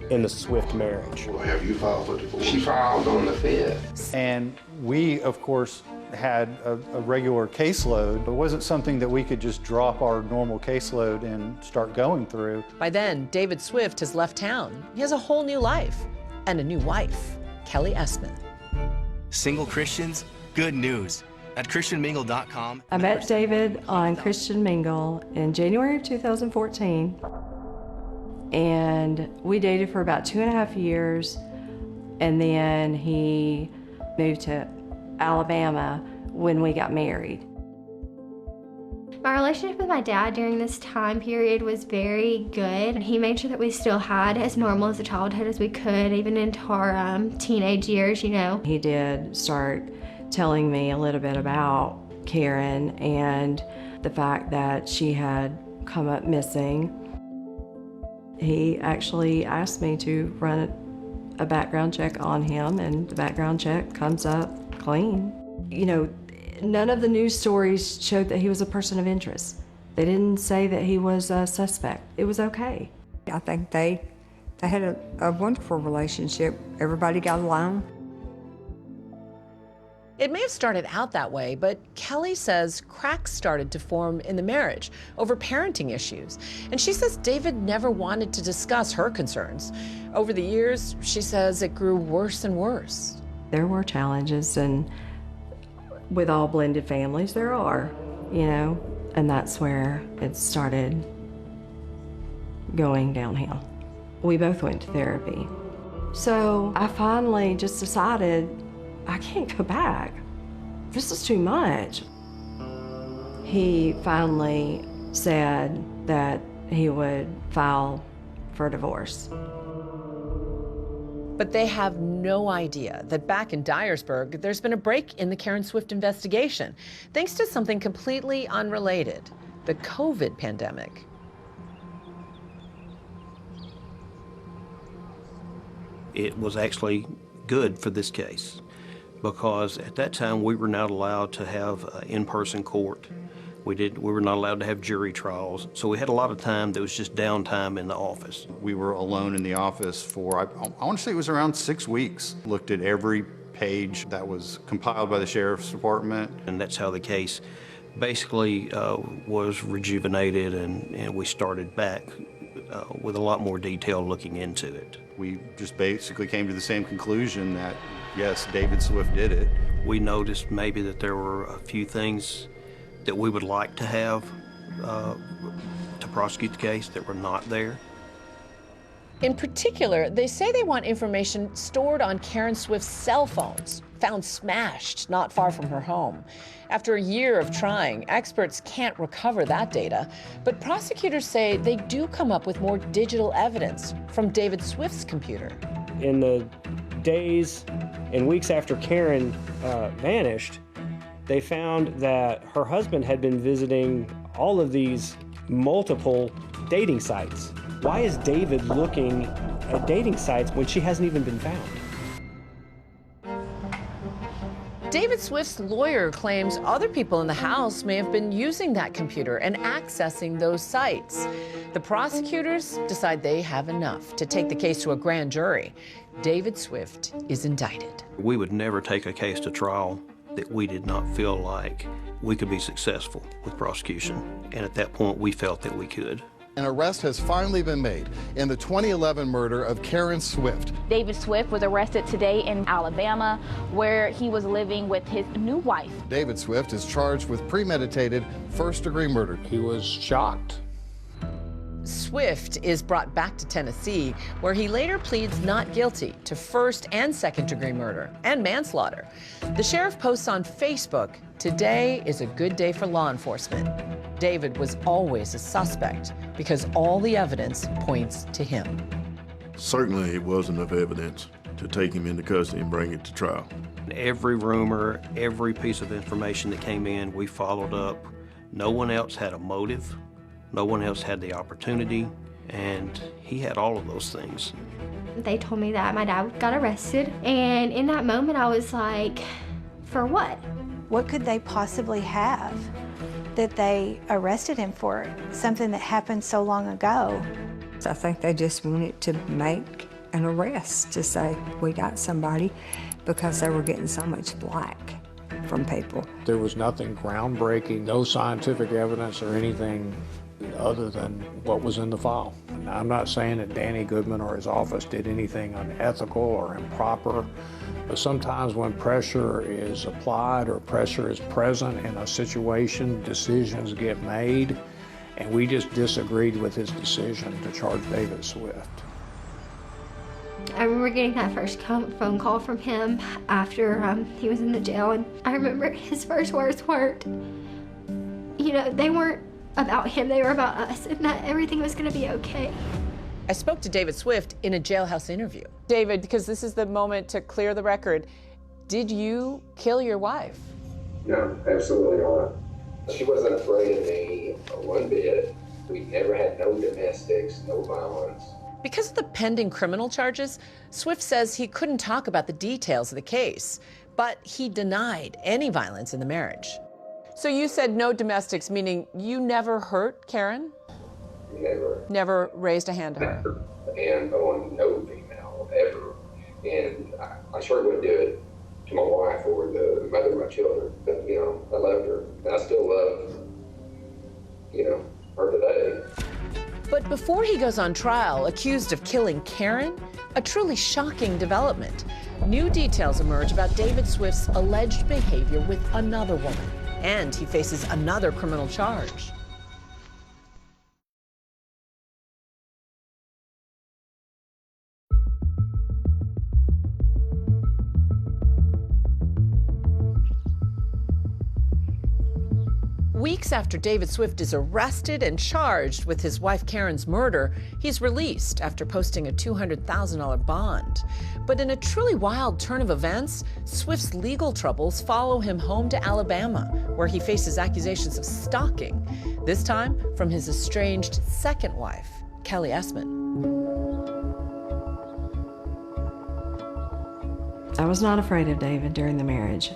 in the Swift marriage. Well, have you filed for divorce? She filed on the 5th. And we, of course, had a regular caseload. It wasn't something that we could just drop our normal caseload and start going through. By then, David Swift has left town. He has a whole new life and a new wife, Kelly Essman. Single Christians, good news. At ChristianMingle.com. I met David on Christian Mingle in January of 2014, and we dated for about 2.5 years, and then he moved to Alabama when we got married. My relationship with my dad during this time period was very good. He made sure that we still had as normal as a childhood as we could, even into our teenage years, you know. He did start telling me a little bit about Karen and the fact that she had come up missing. He actually asked me to run a background check on him, and the background check comes up clean. You know, none of the news stories showed that he was a person of interest. They didn't say that he was a suspect. It was okay. I think they had a wonderful relationship. Everybody got along. It may have started out that way, but Kelly says cracks started to form in the marriage over parenting issues. And she says David never wanted to discuss her concerns. Over the years, she says it grew worse and worse. There were challenges, and with all blended families, there are, you know, and that's where it started going downhill. We both went to therapy. So I finally just decided I can't go back. This is too much. He finally said that he would file for divorce. But they have no idea that back in Dyersburg, there's been a break in the Karen Swift investigation, thanks to something completely unrelated, the COVID pandemic. It was actually good for this case, because at that time we were not allowed to have in-person court. We were not allowed to have jury trials, so we had a lot of time that was just downtime in the office. We were alone in the office for, I want to say it was around 6 weeks. Looked at every page that was compiled by the Sheriff's Department. And that's how the case basically was rejuvenated, and we started back with a lot more detail looking into it. We just basically came to the same conclusion that, yes, David Swift did it. We noticed maybe that there were a few things that we would like to have to prosecute the case that were not there. In particular, they say they want information stored on Karen Swift's cell phones, found smashed not far from her home. After a year of trying, experts can't recover that data, but prosecutors say they do come up with more digital evidence from David Swift's computer. In the days and weeks after Karen vanished, they found that her husband had been visiting all of these multiple dating sites. Why is David looking at dating sites when she hasn't even been found? David Swift's lawyer claims other people in the house may have been using that computer and accessing those sites. The prosecutors decide they have enough to take the case to a grand jury. David Swift is indicted. We would never take a case to trial that we did not feel like we could be successful with prosecution. And at that point, we felt that we could. An arrest has finally been made in the 2011 murder of Karen Swift. David Swift was arrested today in Alabama, where he was living with his new wife. David Swift is charged with premeditated first-degree murder. He was shocked. Swift is brought back to Tennessee, where he later pleads not guilty to first and second-degree murder and manslaughter. The sheriff posts on Facebook, "Today is a good day for law enforcement." David was always a suspect because all the evidence points to him. Certainly it wasn't enough evidence to take him into custody and bring it to trial. Every rumor, every piece of information that came in, we followed up. No one else had a motive. No one else had the opportunity, and he had all of those things. They told me that my dad got arrested, and in that moment I was like, for what? What could they possibly have that they arrested him for? Something that happened so long ago. I think they just wanted to make an arrest to say, we got somebody, because they were getting so much flack from people. There was nothing groundbreaking, no scientific evidence or anything other than what was in the file. Now, I'm not saying that Danny Goodman or his office did anything unethical or improper, but sometimes when pressure is applied or pressure is present in a situation, decisions get made, and we just disagreed with his decision to charge David Swift. I remember getting that first phone call from him after he was in the jail, and I remember his first words weren't, you know, they weren't about him, they were about us, and that everything was gonna be okay. I spoke to David Swift in a jailhouse interview. David, because this is the moment to clear the record, did you kill your wife? No, absolutely not. She wasn't afraid of me one bit. We never had no domestics, no violence. Because of the pending criminal charges, Swift says he couldn't talk about the details of the case, but he denied any violence in the marriage. So you said no domestics, meaning you never hurt Karen? Never. Never raised a hand to her? And on no female, ever. And I sure wouldn't do it to my wife or the mother of my children. But, you know, I loved her. And I still love, you know, her today. But before he goes on trial, accused of killing Karen, a truly shocking development. New details emerge about David Swift's alleged behavior with another woman, and he faces another criminal charge. Weeks after David Swift is arrested and charged with his wife Karen's murder, he's released after posting a $200,000 bond. But in a truly wild turn of events, Swift's legal troubles follow him home to Alabama, where he faces accusations of stalking, this time from his estranged second wife, Kelly Essman. I was not afraid of David during the marriage.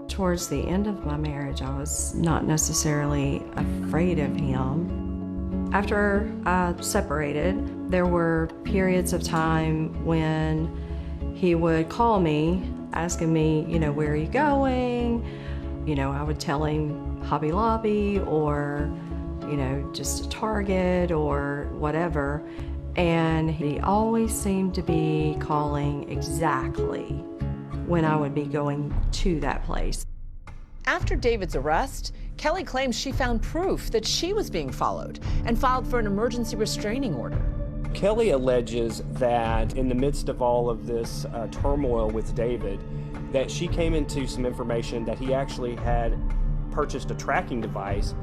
Towards the end of my marriage, I was not necessarily afraid of him. After I separated, there were periods of time when he would call me, asking me, you know, where are you going? You know, I would tell him Hobby Lobby or, you know, just a Target or whatever. And he always seemed to be calling exactly when I would be going to that place. After David's arrest, Kelly claims she found proof that she was being followed and filed for an emergency restraining order. Kelly alleges that in the midst of all of this turmoil with David, that she came into some information that he actually had purchased a tracking device.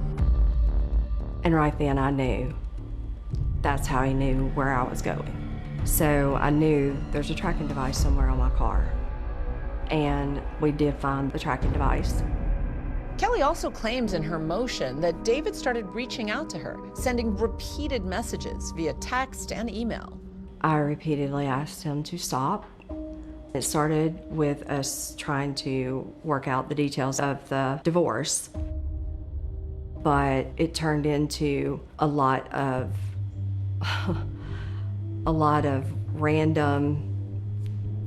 And right then I knew. That's how he knew where I was going. So I knew there's a tracking device somewhere on my car. And we did find the tracking device. Kelly also claims in her motion that David started reaching out to her, sending repeated messages via text and email. I repeatedly asked him to stop. It started with us trying to work out the details of the divorce, but it turned into a lot of random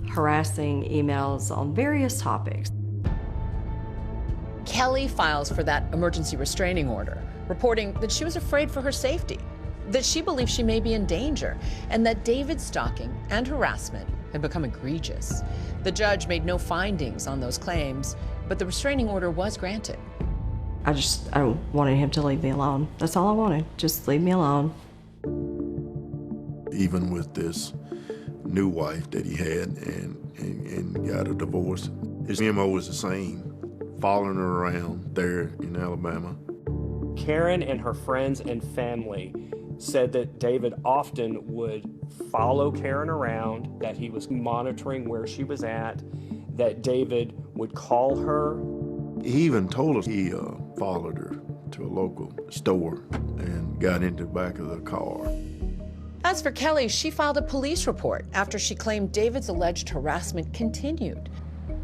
harassing emails on various topics. Kelly files for that emergency restraining order, reporting that she was afraid for her safety, that she believes she may be in danger, and that David's stalking and harassment had become egregious. The judge made no findings on those claims, but the restraining order was granted. I wanted him to leave me alone. That's all I wanted, just leave me alone. Even with this new wife that he had and got a divorce, his MO was the same, following her around there in Alabama. Karen and her friends and family said that David often would follow Karen around, that he was monitoring where she was at, that David would call her. He even told us he followed her to a local store and got into the back of the car. As for Kelly, she filed a police report after she claimed David's alleged harassment continued.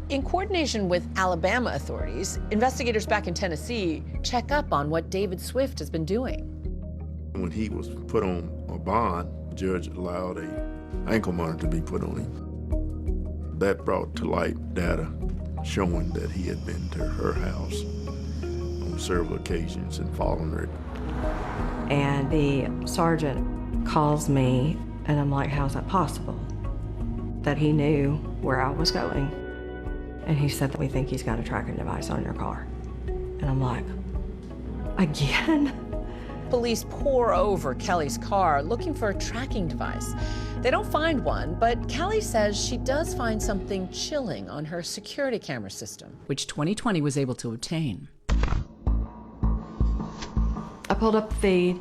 In coordination with Alabama authorities, investigators back in Tennessee check up on what David Swift has been doing. When he was put on a bond, the judge allowed an ankle monitor to be put on him. That brought to light data showing that he had been to her house on several occasions and following her. And the sergeant calls me, and I'm like, how's that possible? That he knew where I was going. And he said that we think he's got a tracking device on your car. And I'm like, again? Police pore over Kelly's car looking for a tracking device. They don't find one, but Kelly says she does find something chilling on her security camera system, which 2020 was able to obtain. I pulled up the feed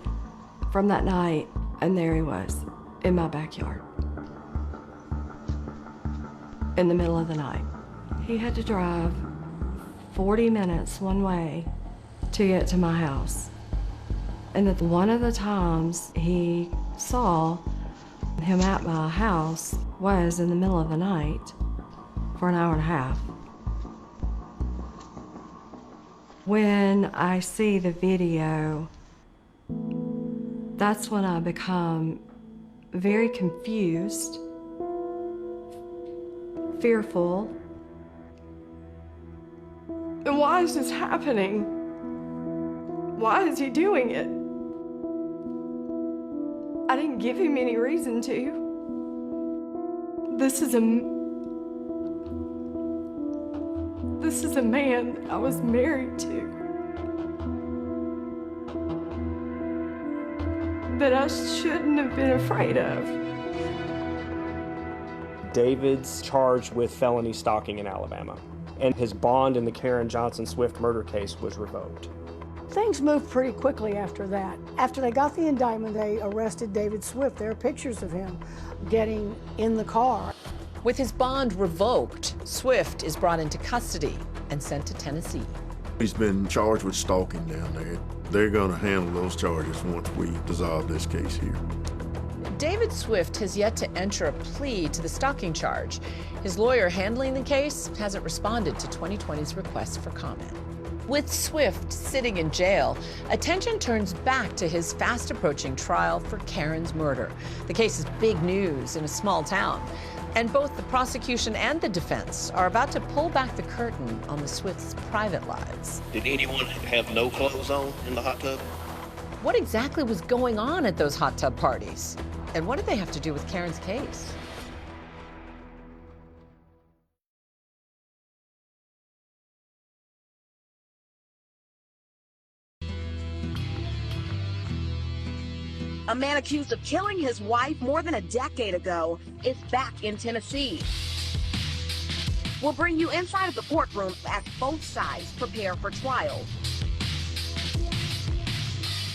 from that night, and there he was in my backyard in the middle of the night. He had to drive 40 minutes one way to get to my house. And at one of the times he saw him at my house was in the middle of the night for an hour and a half. When I see the video, that's when I become very confused, fearful. And why is this happening? Why is he doing it? I didn't give him any reason to. This is a man that I was married to, that I shouldn't have been afraid of. David's charged with felony stalking in Alabama, and his bond in the Karen Johnson Swift murder case was revoked. Things moved pretty quickly after that. After they got the indictment, they arrested David Swift. There are pictures of him getting in the car. With his bond revoked, Swift is brought into custody and sent to Tennessee. He's been charged with stalking down there. They're going to handle those charges once we dissolve this case here. David Swift has yet to enter a plea to the stalking charge. His lawyer handling the case hasn't responded to 2020's request for comment. With Swift sitting in jail, attention turns back to his fast-approaching trial for Karen's murder. The case is big news in a small town, and both the prosecution and the defense are about to pull back the curtain on the Swifts' private lives. Did anyone have no clothes on in the hot tub? What exactly was going on at those hot tub parties? And what did they have to do with Karen's case? A man accused of killing his wife more than a decade ago is back in Tennessee. We'll bring you inside of the courtroom as both sides prepare for trial.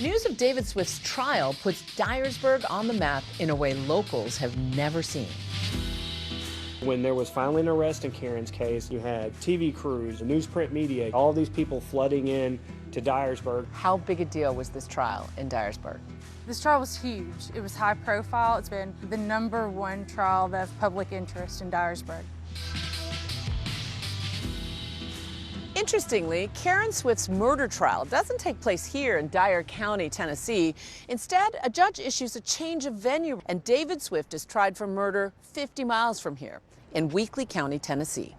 News of David Swift's trial puts Dyersburg on the map in a way locals have never seen. When there was finally an arrest in Karen's case, you had TV crews, newsprint media, all these people flooding in to Dyersburg. How big a deal was this trial in Dyersburg? This trial was huge. It was high profile. It's been the #1 trial of public interest in Dyersburg. Interestingly, Karen Swift's murder trial doesn't take place here in Dyer County, Tennessee. Instead, a judge issues a change of venue, and David Swift is tried for murder 50 miles from here in Weakley County, Tennessee.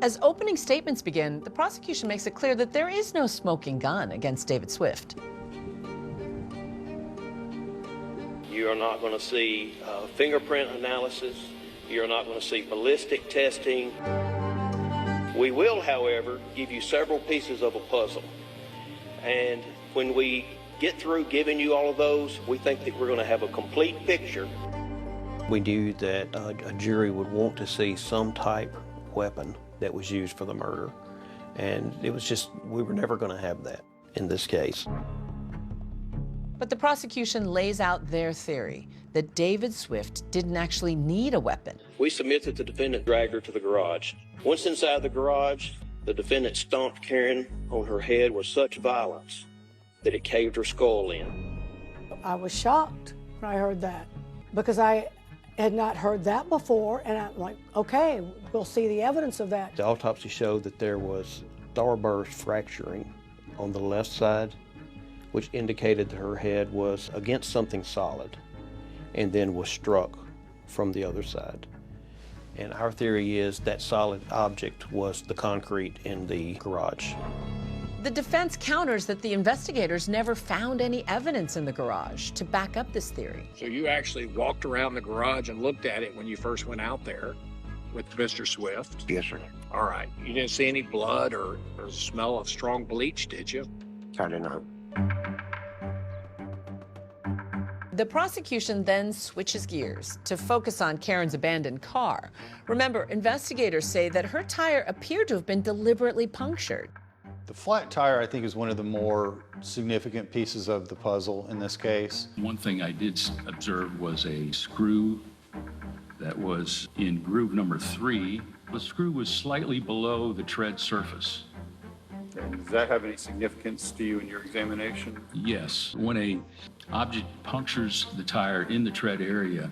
As opening statements begin, the prosecution makes it clear that there is no smoking gun against David Swift. You are not going to see fingerprint analysis. You're not going to see ballistic testing. We will, however, give you several pieces of a puzzle. And when we get through giving you all of those, we think that we're going to have a complete picture. We knew that a jury would want to see some type of weapon that was used for the murder. And it was just, we were never going to have that in this case. But the prosecution lays out their theory that David Swift didn't actually need a weapon. We submit that the defendant dragged her to the garage. Once inside the garage, the defendant stomped Karen on her head with such violence that it caved her skull in. I was shocked when I heard that because I had not heard that before, and I'm like, okay, we'll see the evidence of that. The autopsy showed that there was starburst fracturing on the left side, which indicated that her head was against something solid and then was struck from the other side. And our theory is that solid object was the concrete in the garage. The defense counters that the investigators never found any evidence in the garage to back up this theory. So you actually walked around the garage and looked at it when you first went out there with Mr. Swift? Yes, sir. All right. You didn't see any blood or smell of strong bleach, did you? I did not. The prosecution then switches gears to focus on Karen's abandoned car. Remember, investigators say that her tire appeared to have been deliberately punctured. The flat tire, I think, is one of the more significant pieces of the puzzle in this case. One thing I did observe was a screw that was in groove number 3. The screw was slightly below the tread surface. And does that have any significance to you in your examination? Yes. When a object punctures the tire in the tread area,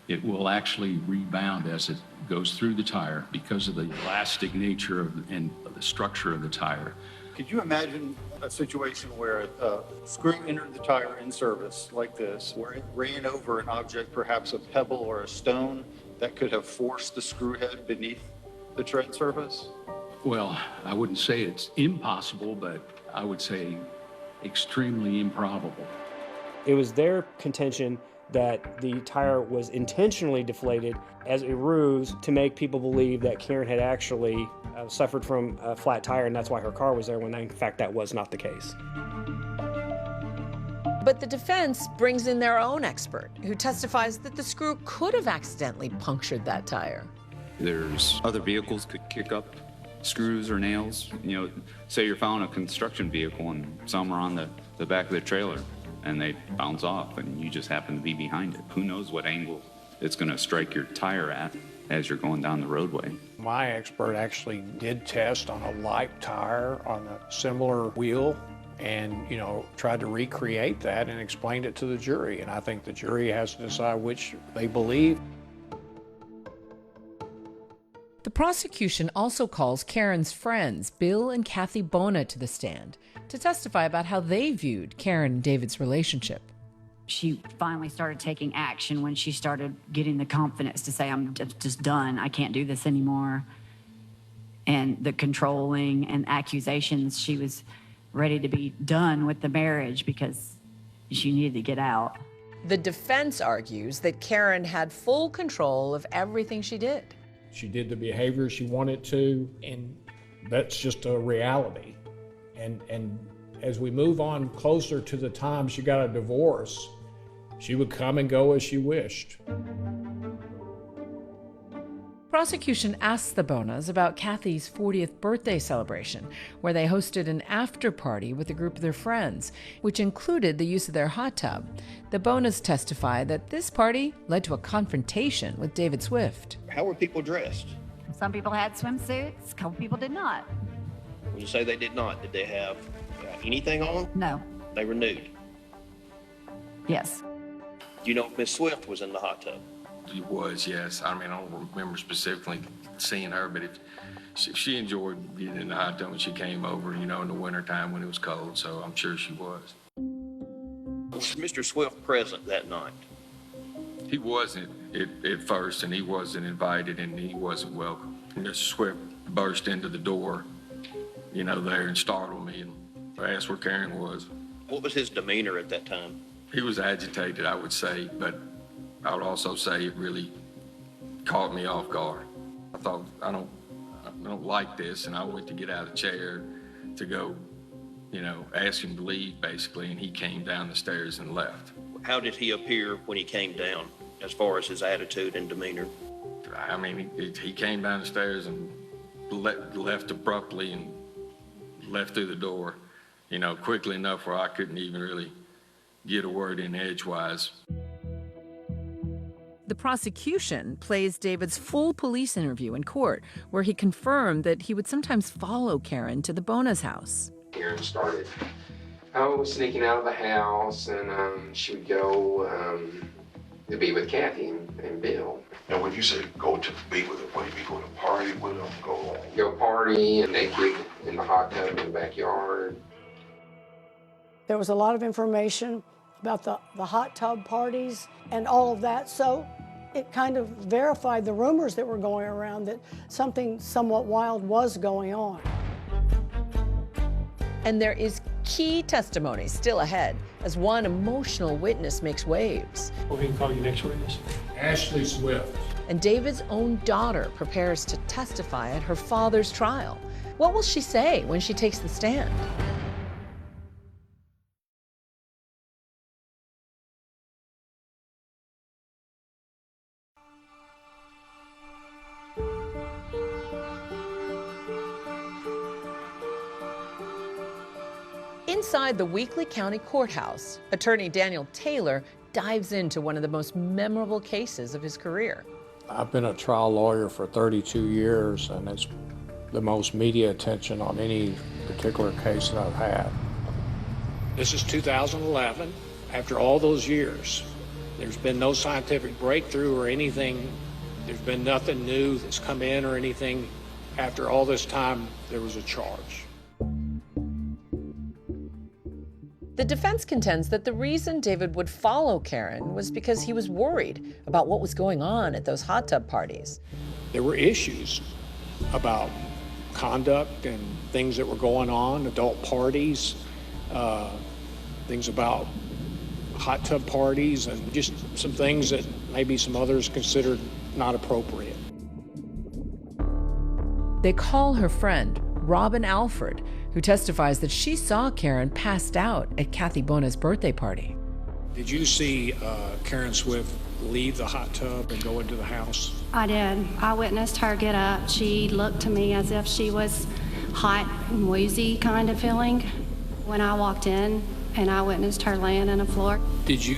it will actually rebound as it goes through the tire because of the elastic nature and the structure of the tire. Could you imagine a situation where a screw entered the tire in service like this, where it ran over an object, perhaps a pebble or a stone, that could have forced the screw head beneath the tread surface? Well, I wouldn't say it's impossible, but I would say extremely improbable. It was their contention that the tire was intentionally deflated as a ruse to make people believe that Karen had actually suffered from a flat tire, and that's why her car was there, when in fact that was not the case. But the defense brings in their own expert, who testifies that the screw could have accidentally punctured that tire. There's other vehicles could kick up screws or nails. You know, say you're following a construction vehicle and some are on the back of the trailer and they bounce off and you just happen to be behind it. Who knows what angle it's going to strike your tire at as you're going down the roadway. My expert actually did test on a light tire on a similar wheel and, tried to recreate that and explained it to the jury. And I think the jury has to decide which they believe. The prosecution also calls Karen's friends, Bill and Kathy Bona, to the stand to testify about how they viewed Karen and David's relationship. She finally started taking action when she started getting the confidence to say, I'm just done. I can't do this anymore. And the controlling and accusations, she was ready to be done with the marriage because she needed to get out. The defense argues that Karen had full control of everything she did. She did the behavior she wanted to, and that's just a reality. And as we move on closer to the time she got a divorce, she would come and go as she wished. Prosecution asks the Bonas about Kathy's 40th birthday celebration, where they hosted an after party with a group of their friends, which included the use of their hot tub. The Bonas testify that this party led to a confrontation with David Swift. How were people dressed? Some people had swimsuits, a couple people did not. When you say they did not, did they have anything on? No. They were nude. Yes. Do you know if Miss Swift was in the hot tub? She was, yes. I mean, I don't remember specifically seeing her, but if she enjoyed being in the hot tub when she came over, in the wintertime when it was cold, so I'm sure she was. Was Mr. Swift present that night? He wasn't at first, and he wasn't invited, and he wasn't welcome. Mr. Swift burst into the door, there and startled me and asked where Karen was. What was his demeanor at that time? He was agitated, I would say, but I would also say it really caught me off guard. I thought, I don't like this, and I went to get out of the chair to go, ask him to leave, basically, and he came down the stairs and left. How did he appear when he came down, as far as his attitude and demeanor? I mean, he came down the stairs and left abruptly and left through the door, quickly enough where I couldn't even really get a word in edgewise. The prosecution plays David's full police interview in court, where he confirmed that he would sometimes follow Karen to the Bona's house. Karen started sneaking out of the house, and she would go to be with Kathy and Bill. And when you say go to be with them, what do you mean, go to party with them, go party and naked in the hot tub in the backyard? There was a lot of information about the hot tub parties and all of that, so it kind of verified the rumors that were going around that something somewhat wild was going on. And there is key testimony still ahead as one emotional witness makes waves. We can call you next witness. Ashley Swift. And David's own daughter prepares to testify at her father's trial. What will she say when she takes the stand? Inside the Weakley County Courthouse, attorney Daniel Taylor dives into one of the most memorable cases of his career. I've been a trial lawyer for 32 years, and it's the most media attention on any particular case that I've had. This is 2011. After all those years, there's been no scientific breakthrough or anything. There's been nothing new that's come in or anything. After all this time, there was a charge. The defense contends that the reason David would follow Karen was because he was worried about what was going on at those hot tub parties. There were issues about conduct and things that were going on, adult parties, things about hot tub parties, and just some things that maybe some others considered not appropriate. They call her friend, Robin Alford, who testifies that she saw Karen passed out at Kathy Bona's birthday party. Did you see Karen Swift leave the hot tub and go into the house? I did. I witnessed her get up. She looked to me as if she was hot and woozy kind of feeling when I walked in, and I witnessed her laying on the floor. Did you,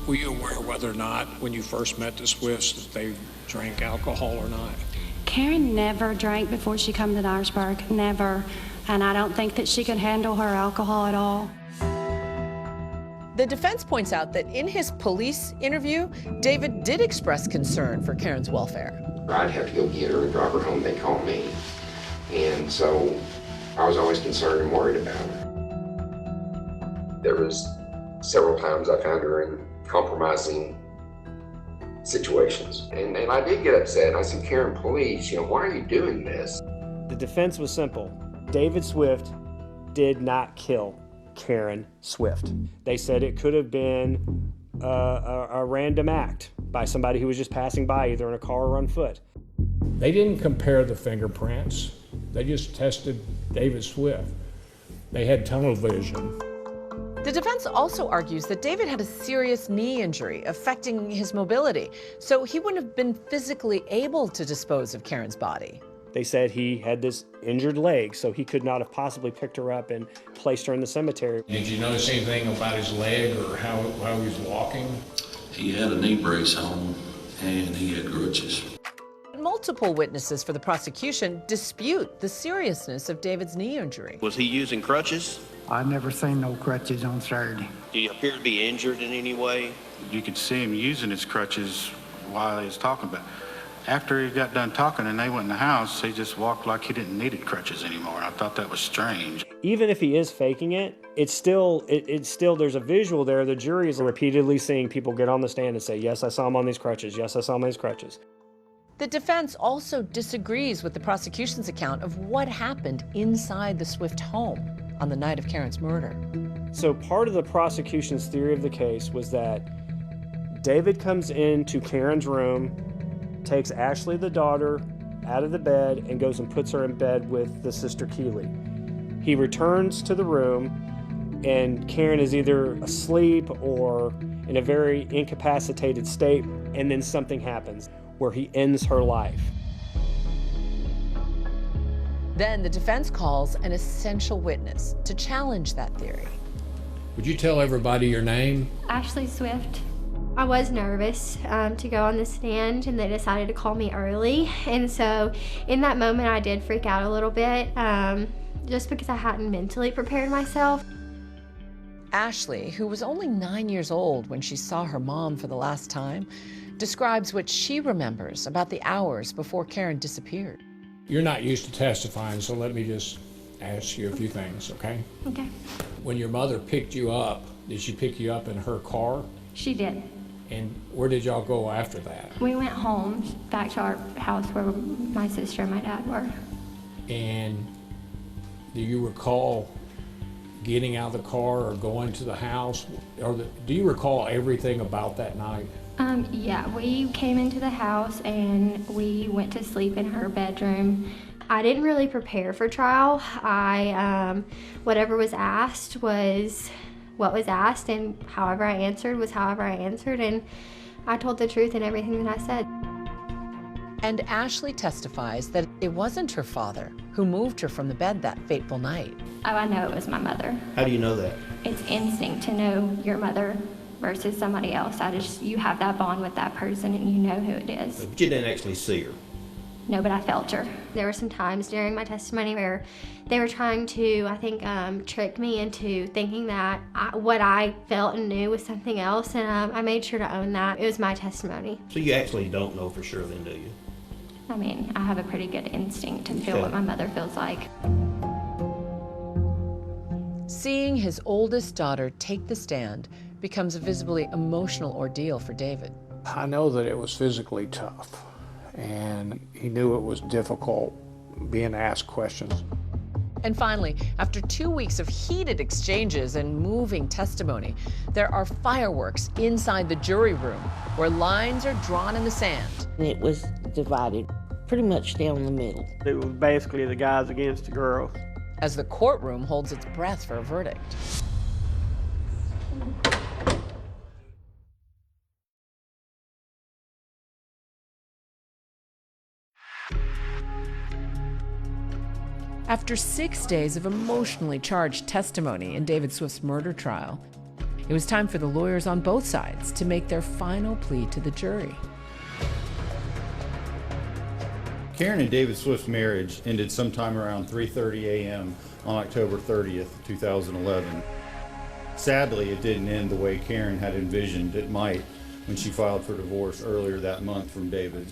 were you aware whether or not when you first met the Swifts that they drank alcohol or not? Karen never drank before she come to Dyersburg, never. And I don't think that she could handle her alcohol at all. The defense points out that in his police interview, David did express concern for Karen's welfare. I'd have to go get her and drive her home, they call me. And so I was always concerned and worried about her. There was several times I found her in compromising situations. And I did get upset, and I said, Karen, please, why are you doing this? The defense was simple. David Swift did not kill Karen Swift. They said it could have been a random act by somebody who was just passing by, either in a car or on foot. They didn't compare the fingerprints. They just tested David Swift. They had tunnel vision. The defense also argues that David had a serious knee injury affecting his mobility, so he wouldn't have been physically able to dispose of Karen's body. They said he had this injured leg, so he could not have possibly picked her up and placed her in the cemetery. Did you notice anything about his leg or how he was walking? He had a knee brace on, and he had crutches. Multiple witnesses for the prosecution dispute the seriousness of David's knee injury. Was he using crutches? I've never seen no crutches on Saturday. Do you appear to be injured in any way? You could see him using his crutches while he was talking about it. After he got done talking and they went in the house, he just walked like he didn't need crutches anymore. I thought that was strange. Even if he is faking it, it's still there's a visual there. The jury is repeatedly seeing people get on the stand and say, yes, I saw him on these crutches. Yes, I saw him on these crutches. The defense also disagrees with the prosecution's account of what happened inside the Swift home on the night of Karen's murder. So part of the prosecution's theory of the case was that David comes into Karen's room, takes Ashley, the daughter, out of the bed and goes and puts her in bed with the sister Keeley. He returns to the room and Karen is either asleep or in a very incapacitated state, and then something happens where he ends her life. Then the defense calls an essential witness to challenge that theory. Would you tell everybody your name? Ashley Swift. I was nervous to go on the stand, and they decided to call me early. And so in that moment, I did freak out a little bit, just because I hadn't mentally prepared myself. Ashley, who was only 9 years old when she saw her mom for the last time, describes what she remembers about the hours before Karen disappeared. You're not used to testifying, so let me just ask you a few things, okay? Okay. When your mother picked you up, did she pick you up in her car? She did. And where did y'all go after that? We went home, back to our house where my sister and my dad were. And do you recall getting out of the car or going to the house? Or do you recall everything about that night? Yeah, we came into the house and we went to sleep in her bedroom. I didn't really prepare for trial. Whatever was asked was what was asked, and however I answered was however I answered, and I told the truth in everything that I said. And Ashley testifies that it wasn't her father who moved her from the bed that fateful night. Oh, I know it was my mother. How do you know that? It's instinct to know your mother versus somebody else. You have that bond with that person and you know who it is. But you didn't actually see her. No, but I felt her. There were some times during my testimony where they were trying to, I think, trick me into thinking that what I felt and knew was something else, and I made sure to own that. It was my testimony. So you actually don't know for sure then, do you? I mean, I have a pretty good instinct to feel what my mother feels like. Seeing his oldest daughter take the stand becomes a visibly emotional ordeal for David. I know that it was physically tough, and he knew it was difficult being asked questions. And finally, after 2 weeks of heated exchanges and moving testimony, there are fireworks inside the jury room where lines are drawn in the sand. It was divided pretty much down the middle. It was basically the guys against the girls. As the courtroom holds its breath for a verdict. After 6 days of emotionally charged testimony in David Swift's murder trial, it was time for the lawyers on both sides to make their final plea to the jury. Karen and David Swift's marriage ended sometime around 3:30 a.m. on October 30th, 2011. Sadly, it didn't end the way Karen had envisioned it might when she filed for divorce earlier that month from David.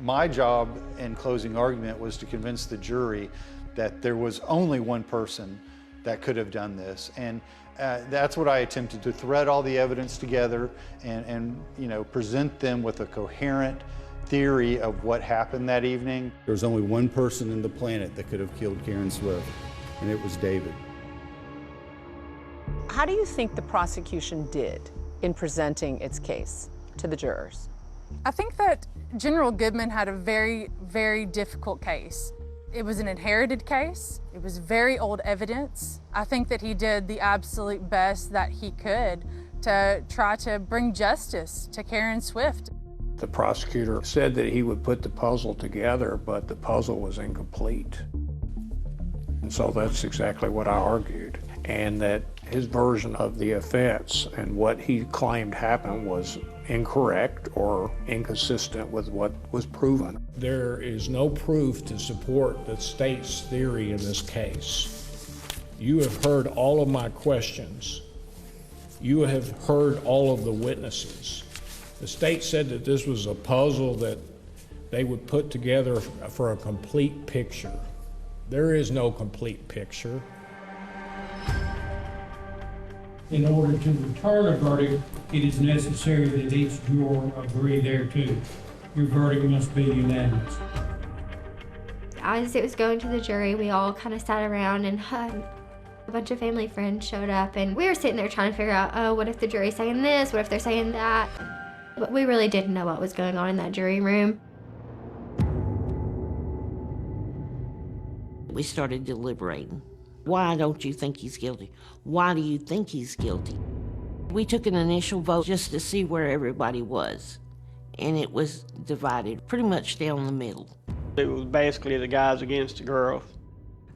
My job in closing argument was to convince the jury that there was only one person that could have done this, and that's what I attempted to thread all the evidence together and present them with a coherent theory of what happened that evening. There was only one person in the planet that could have killed Karen Swift, and it was David. How do you think the prosecution did in presenting its case to the jurors? I think that General Goodman had a very, very difficult case. It was an inherited case. It was very old evidence. I think that he did the absolute best that he could to try to bring justice to Karen Swift. The prosecutor said that he would put the puzzle together, but the puzzle was incomplete. And so that's exactly what I argued. And that his version of the offense and what he claimed happened was incorrect or inconsistent with what was proven. There is no proof to support the state's theory in this case. You have heard all of my questions. You have heard all of the witnesses. The state said that this was a puzzle that they would put together for a complete picture. There is no complete picture. In order to return a verdict, it is necessary that each juror agree thereto. Your verdict must be unanimous. As it was going to the jury, we all kind of sat around and a bunch of family friends showed up, and we were sitting there trying to figure out, oh, what if the jury's saying this? What if they're saying that? But we really didn't know what was going on in that jury room. We started deliberating. Why don't you think he's guilty? Why do you think he's guilty? We took an initial vote just to see where everybody was, and it was divided pretty much down the middle. It was basically the guys against the girls.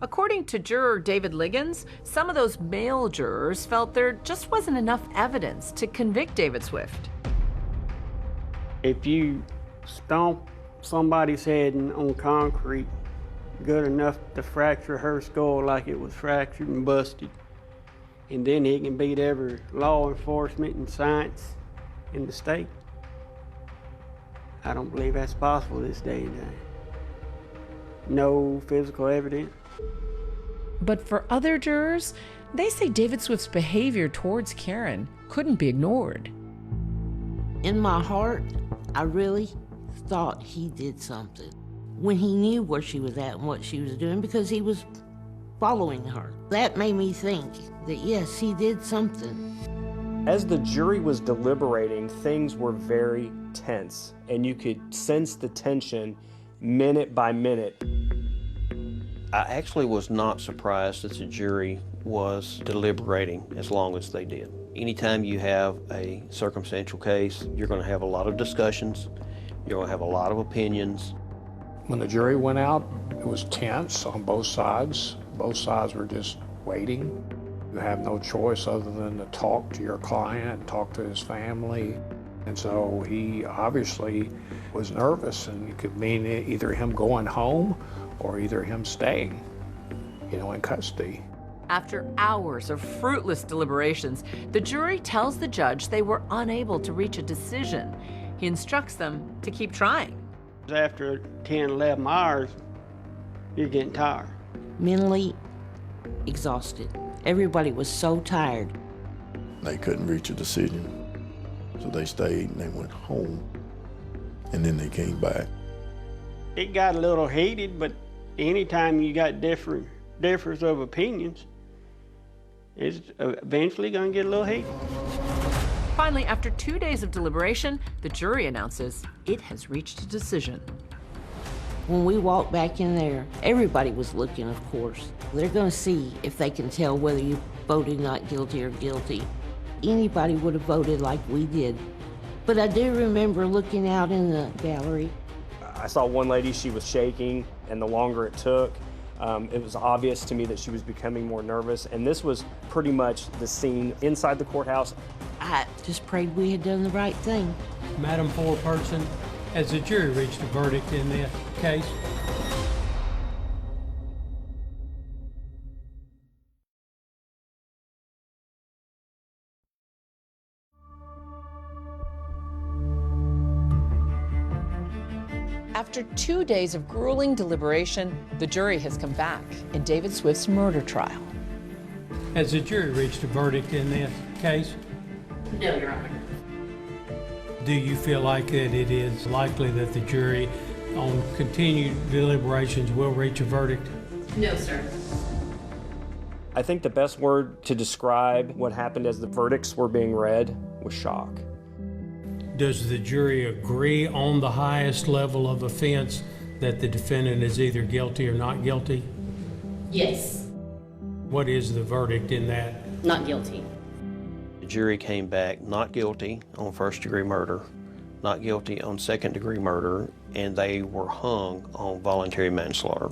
According to juror David Liggins, some of those male jurors felt there just wasn't enough evidence to convict David Swift. If you stomp somebody's head on concrete good enough to fracture her skull like it was fractured and busted, and then he can beat every law enforcement and science in the state, I don't believe that's possible this day and time. No physical evidence. But for other jurors, they say David Swift's behavior towards Karen couldn't be ignored. In my heart, I really thought he did something when he knew where she was at and what she was doing, because he was following her. That made me think that, yes, he did something. As the jury was deliberating, things were very tense, and you could sense the tension minute by minute. I actually was not surprised that the jury was deliberating as long as they did. Anytime you have a circumstantial case, you're going to have a lot of discussions, you're going to have a lot of opinions. When the jury went out, it was tense on both sides. Both sides were just waiting. You have no choice other than to talk to your client, talk to his family. And so he obviously was nervous, and it could mean either him going home or either him staying, in custody. After hours of fruitless deliberations, the jury tells the judge they were unable to reach a decision. He instructs them to keep trying. After 10, 11 hours, you're getting tired. Mentally exhausted. Everybody was so tired. They couldn't reach a decision, so they stayed and they went home, and then they came back. It got a little heated, but anytime you got difference of opinions, it's eventually going to get a little heated. Finally, after 2 days of deliberation, the jury announces it has reached a decision. When we walked back in there, everybody was looking, of course. They're going to see if they can tell whether you voted not guilty or guilty. Anybody would have voted like we did. But I do remember looking out in the gallery. I saw one lady, she was shaking, and the longer it took, it was obvious to me that she was becoming more nervous, and this was pretty much the scene inside the courthouse. I just prayed we had done the right thing. Madam Foreperson, has the jury reached a verdict in this case? After 2 days of grueling deliberation, the jury has come back in David Swift's murder trial. Has the jury reached a verdict in this case? No, Your Honor. Do you feel like that it is likely that the jury, on continued deliberations, will reach a verdict? No, sir. I think the best word to describe what happened as the verdicts were being read was shock. Does the jury agree on the highest level of offense, that the defendant is either guilty or not guilty? Yes. What is the verdict in that? Not guilty. The jury came back not guilty on first-degree murder, not guilty on second-degree murder, and they were hung on voluntary manslaughter.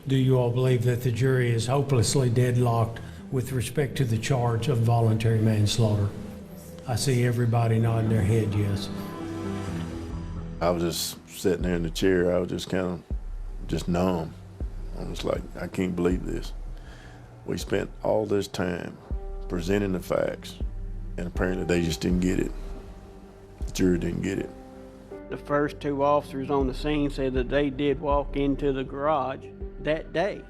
Do you all believe that the jury is hopelessly deadlocked with respect to the charge of voluntary manslaughter? I see everybody nodding their head yes. I was just sitting there in the chair. I was just kind of just numb. I was like, I can't believe this. We spent all this time presenting the facts, and apparently they just didn't get it. The jury didn't get it. The first 2 officers on the scene said that they did walk into the garage that day.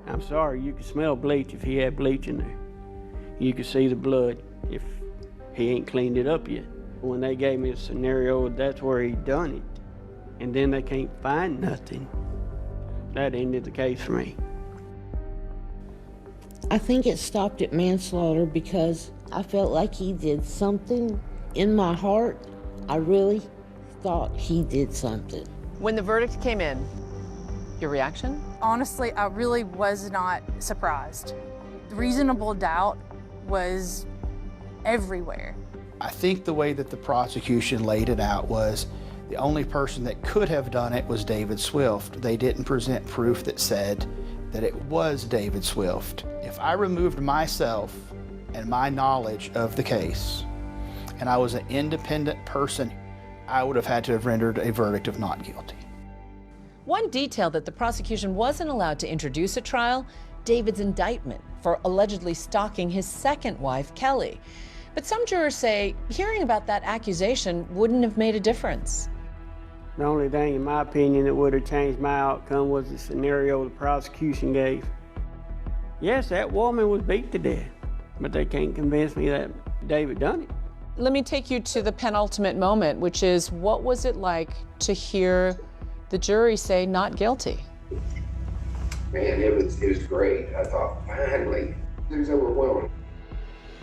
I'm sorry, you could smell bleach if he had bleach in there. You could see the blood if he ain't cleaned it up yet. When they gave me a scenario, that's where he done it. And then they can't find nothing. That ended the case for me. I think it stopped at manslaughter because I felt like he did something. In my heart, I really thought he did something. When the verdict came in, your reaction? Honestly, I really was not surprised. Reasonable doubt was everywhere. I think the way that the prosecution laid it out was the only person that could have done it was David Swift. They didn't present proof that said that it was David Swift. If I removed myself and my knowledge of the case, and I was an independent person, I would have had to have rendered a verdict of not guilty. One detail that the prosecution wasn't allowed to introduce at trial, David's indictment for allegedly stalking his second wife, Kelly. But some jurors say hearing about that accusation wouldn't have made a difference. The only thing, in my opinion, that would have changed my outcome was the scenario the prosecution gave. Yes, that woman was beat to death, but they can't convince me that David done it. Let me take you to the penultimate moment, which is, what was it like to hear the jury say not guilty? Man, it was great. I thought, finally, it was overwhelming.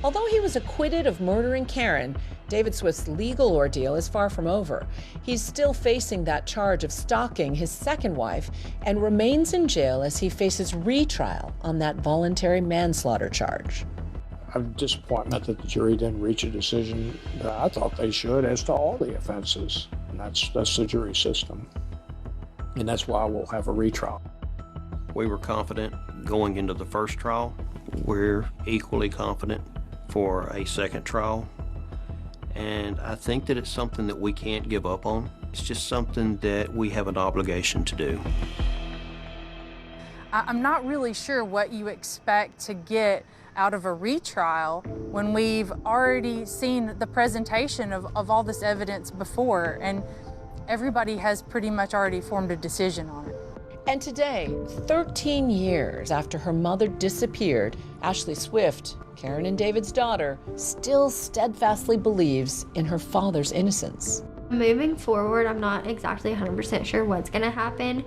Although he was acquitted of murdering Karen, David Swift's legal ordeal is far from over. He's still facing that charge of stalking his second wife and remains in jail as he faces retrial on that voluntary manslaughter charge. A disappointment that the jury didn't reach a decision that I thought they should as to all the offenses. And that's the jury system. And that's why we'll have a retrial. We were confident going into the first trial. We're equally confident for a second trial. And I think that it's something that we can't give up on. It's just something that we have an obligation to do. I'm not really sure what you expect to get out of a retrial when we've already seen the presentation of all this evidence before, and everybody has pretty much already formed a decision on it. And today, 13 years after her mother disappeared, Ashley Swift, Karen and David's daughter, still steadfastly believes in her father's innocence. Moving forward, I'm not exactly 100% sure what's going to happen.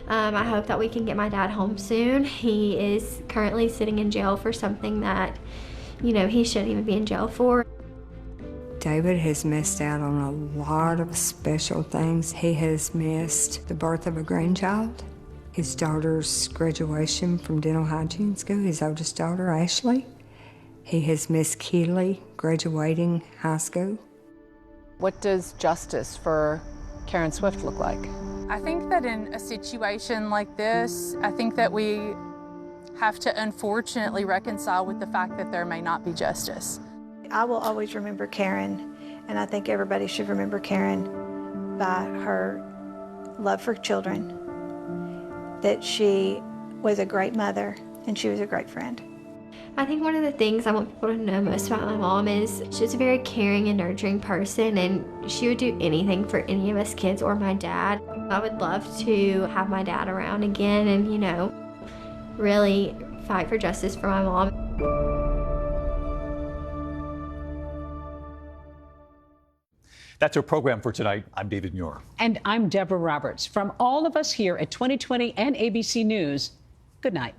I hope that we can get my dad home soon. He is currently sitting in jail for something that, he shouldn't even be in jail for. David has missed out on a lot of special things. He has missed the birth of a grandchild, his daughter's graduation from dental hygiene school, his oldest daughter, Ashley. He has missed Keely graduating high school. What does justice for Karen Swift look like? I think that in a situation like this, I think that we have to unfortunately reconcile with the fact that there may not be justice. I will always remember Karen, and I think everybody should remember Karen by her love for children, that she was a great mother and she was a great friend. I think one of the things I want people to know most about my mom is she was a very caring and nurturing person, and she would do anything for any of us kids or my dad. I would love to have my dad around again and, really fight for justice for my mom. That's our program for tonight. I'm David Muir. And I'm Deborah Roberts. From all of us here at 2020 and ABC News, good night.